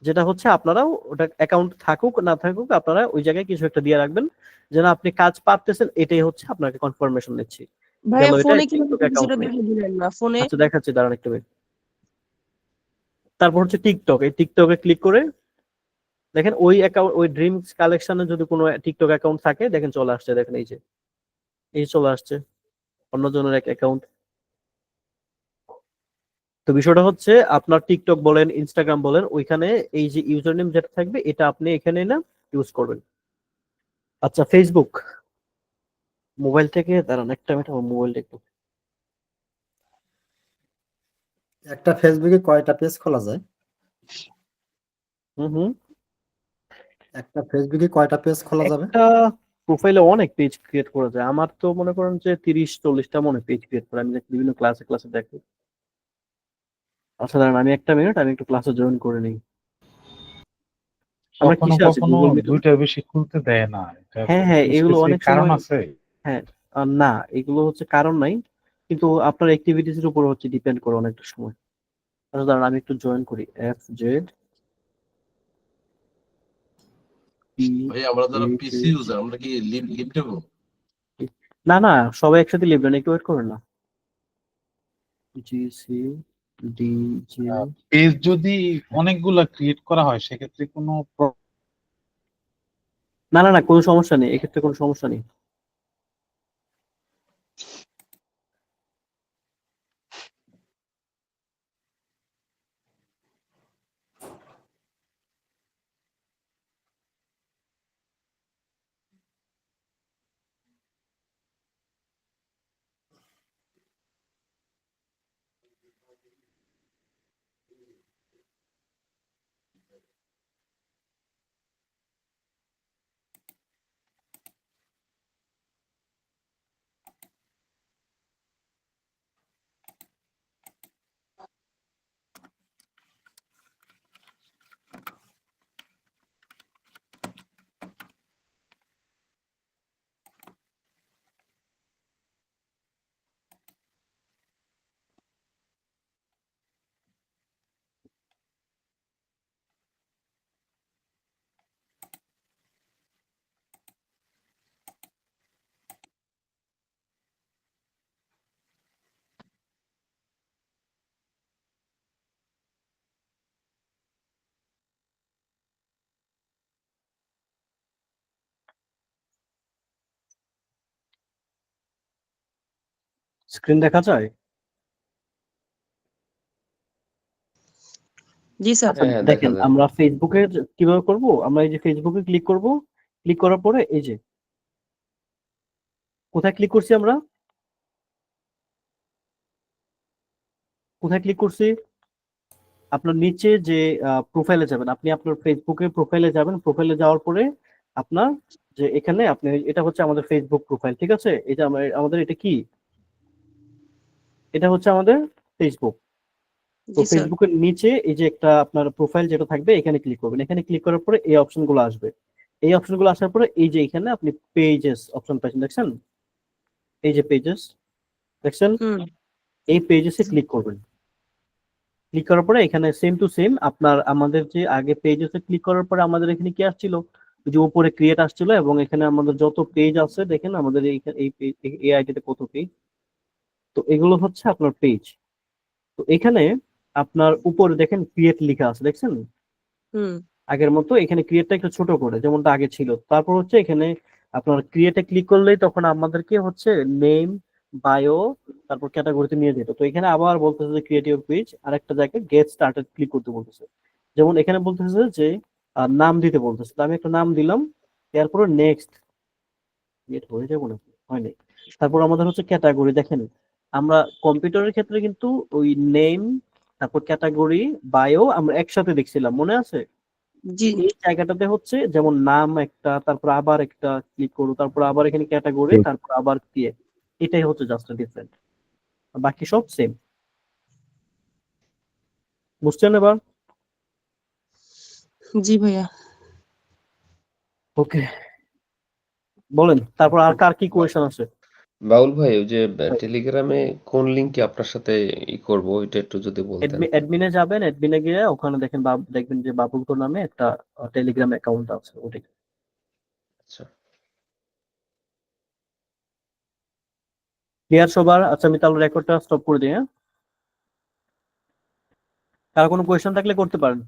যেটা হচ্ছে আপনারাও ওটা অ্যাকাউন্ট থাকুক না থাকুক আপনারা ওই জায়গায় কিছু একটা দিয়ে রাখবেন, যেন আপনি কাজ পারতেছেন, এটাই হচ্ছে আপনাকে কনফার্মেশন দিচ্ছি। ভাইয়া গেল এটা ফোনে কিভাবে টিকটক সেটা অ্যাকাউন্ট নেই। দেখে দিলেন না ফোনে? আচ্ছা দেখাচ্ছি, দাঁড়ান একটু wait। তারপর হচ্ছে টিকটক, এই টিকটকে ক্লিক করে দেখেন ওই অ্যাকাউন্ট, ওই ড্রিমস কালেকশনে যদি কোনো টিকটক অ্যাকাউন্ট থাকে দেখেন চলে আসছে, দেখেন এই যে এই চলে আসছে অন্যজনের এক অ্যাকাউন্ট। তো বিষয়টা হচ্ছে আপনার টিকটক বলেন, ইনস্টাগ্রাম বলেন, ওইখানে এই যে ইউজার নেম যেটা থাকবে এটা আপনি এখানে না ইউজ করবেন। আচ্ছা ফেসবুক, মোবাইল থেকে দাঁড়ান একটা মিনিট, আমার মোবাইলটা একটু, একটা ফেসবুকে কয়টা পেজ খোলা যায়? হুম একটা ফেসবুকে কয়টা পেজ খোলা যাবে? একটা প্রোফাইলে অনেক পেজ ক্রিয়েট করা যায়। আমার তো মনে করেন যে 30-40টা মনে পেজ ক্রিয়েট করে, আমি বিভিন্ন ক্লাসে দেখি। আচ্ছা দাঁড়ান আমি একটা মিনিট, আমি একটু ক্লাসে জয়েন করে নিই। আমরা কখনো কিসে আছি, কখনো গুগল মিটে? দুইটার বেশি খুলতে দেয় না, এটা হ্যাঁ কিছু এগুলো specific অনেক কারণ সময়, আছে। হ্যাঁ না এগুলো হচ্ছে কারণ নাই, কিন্তু আপনার অ্যাক্টিভিটিস এর উপর হচ্ছে ডিপেন্ড করে অনেকটা সময়। আচ্ছা দাঁড়ান আমি একটু জয়েন করি, FZ ভাই আমরা যারা পিসি ইউজার আমরা কি লিভ দেবো? না সবাই একসাথে লিখবেন, একটু ওয়েট করেন না। GCDJ পেজ যদি অনেকগুলা ক্রিয়েট করা হয় সেক্ষেত্রে কোনো না কোনো সমস্যা নেই, এক্ষেত্রে কোনো সমস্যা নেই। স্ক্রিন দেখা যায়? জি স্যার। আচ্ছা দেখেন আমরা ফেসবুকে কিভাবে করব, আমরা এই যে ফেসবুকে ক্লিক করব, ক্লিক করার পরে এই যে কোথায় ক্লিক করছি, আমরা কোথায় ক্লিক করছি, আপনার নিচে যে প্রোফাইলে যাবেন, আপনি আপনার ফেসবুকে প্রোফাইলে যাবেন, প্রোফাইলে যাওয়ার পরে আপনার যে এখানে আপনি, এটা হচ্ছে আমাদের ফেসবুক প্রোফাইল, ঠিক আছে। এটা আমাদের এটা কি, এটা হচ্ছে আমাদের ফেসবুক। তো জি স্যার। ফেসবুকের নিচে এই যে একটা আপনার প্রোফাইল যেটা থাকবে এখানে ক্লিক করবেন, এখানে ক্লিক করার পরে এই অপশন গুলো আসবে। এই অপশনগুলো আসার পরে এই যে এখানে আপনি পেজেস অপশন পাচ্ছেন, দেখছেন? এই যে পেজেস দেখছেন, হুম এই পেজেসে ক্লিক করবেন। ক্লিক করার পরে এখানে সেম টু সেম আপনার আমাদের যে আগে পেজেসে ক্লিক করার পরে আমাদের এখানে কি আসছিল, ওই যে উপরে ক্রিয়েট আসছিল, এবং এখানে আমাদের যত পেজ আছে দেখেন আমাদের এই আইডিতে কত পেজ, তো এগুলো হচ্ছে আপনার পেজ। তো এখানে আপনার উপরে দেখেন ক্রিয়েট লেখা আছে, দেখছেন? হুম আগের মতো এখানে ক্রিয়েটটা একটু ছোট করে যেমনটা আগে ছিল। তারপর হচ্ছে এখানে আপনার ক্রিয়েটে ক্লিক করলেই তখন আমাদেরকে হচ্ছে নেম, বায়ো, তারপর ক্যাটাগরিতে নিয়ে যেত। তো এখানে আবার বলতেছে যে ক্রিয়েট ইউর পেজ, আর একটা জায়গায় গেট স্টার্টেড ক্লিক করতে বলতেছে। যেমন এখানে বলতেছে যে নাম দিতে বলতেছে, তো আমি একটা নাম দিলাম, এরপরে নেক্সট হয়ে যাবো না, হয়নি। তারপর আমাদের হচ্ছে ক্যাটাগরি, দেখেন আমরা কম্পিউটারের ক্ষেত্রে কিন্তু ওই নেম, তারপর ক্যাটাগরি, বায়ো আমরা একসাথে দেখছিলাম, মনে আছে? জি এই জায়গাটাতে হচ্ছে যেমন নাম একটা, তারপর আবার একটা ক্লিক করো, তারপর আবার এখানে ক্যাটাগরি, তারপর আবার ক্রিয়েট, এটাই হচ্ছে জাস্ট ডিফারেন্ট, বাকি সব সেম। বুঝছেন এবার? জি ভাইয়া। ওকে, বলেন তারপর আর কার কি কোয়েশ্চেন আছে? বাউল ভাই, ওই যে টেলিগ্রামে কোন লিংকে আপনার সাথে করব এটা একটু যদি বলতেন। অ্যাডমিনে যাবেন, অ্যাডমিনে গিয়ে ওখানে দেখেন দেখবেন যে বাবুলকো নামে একটা টেলিগ্রাম অ্যাকাউন্ট আছে, ওটাই। আচ্ছা, ক্লিয়ার সবার? আচ্ছা আমি তাহলে রেকর্ডটা স্টপ করে দিই, হ্যাঁ? কার কোনো কোয়েশ্চেন থাকলে করতে পারেন।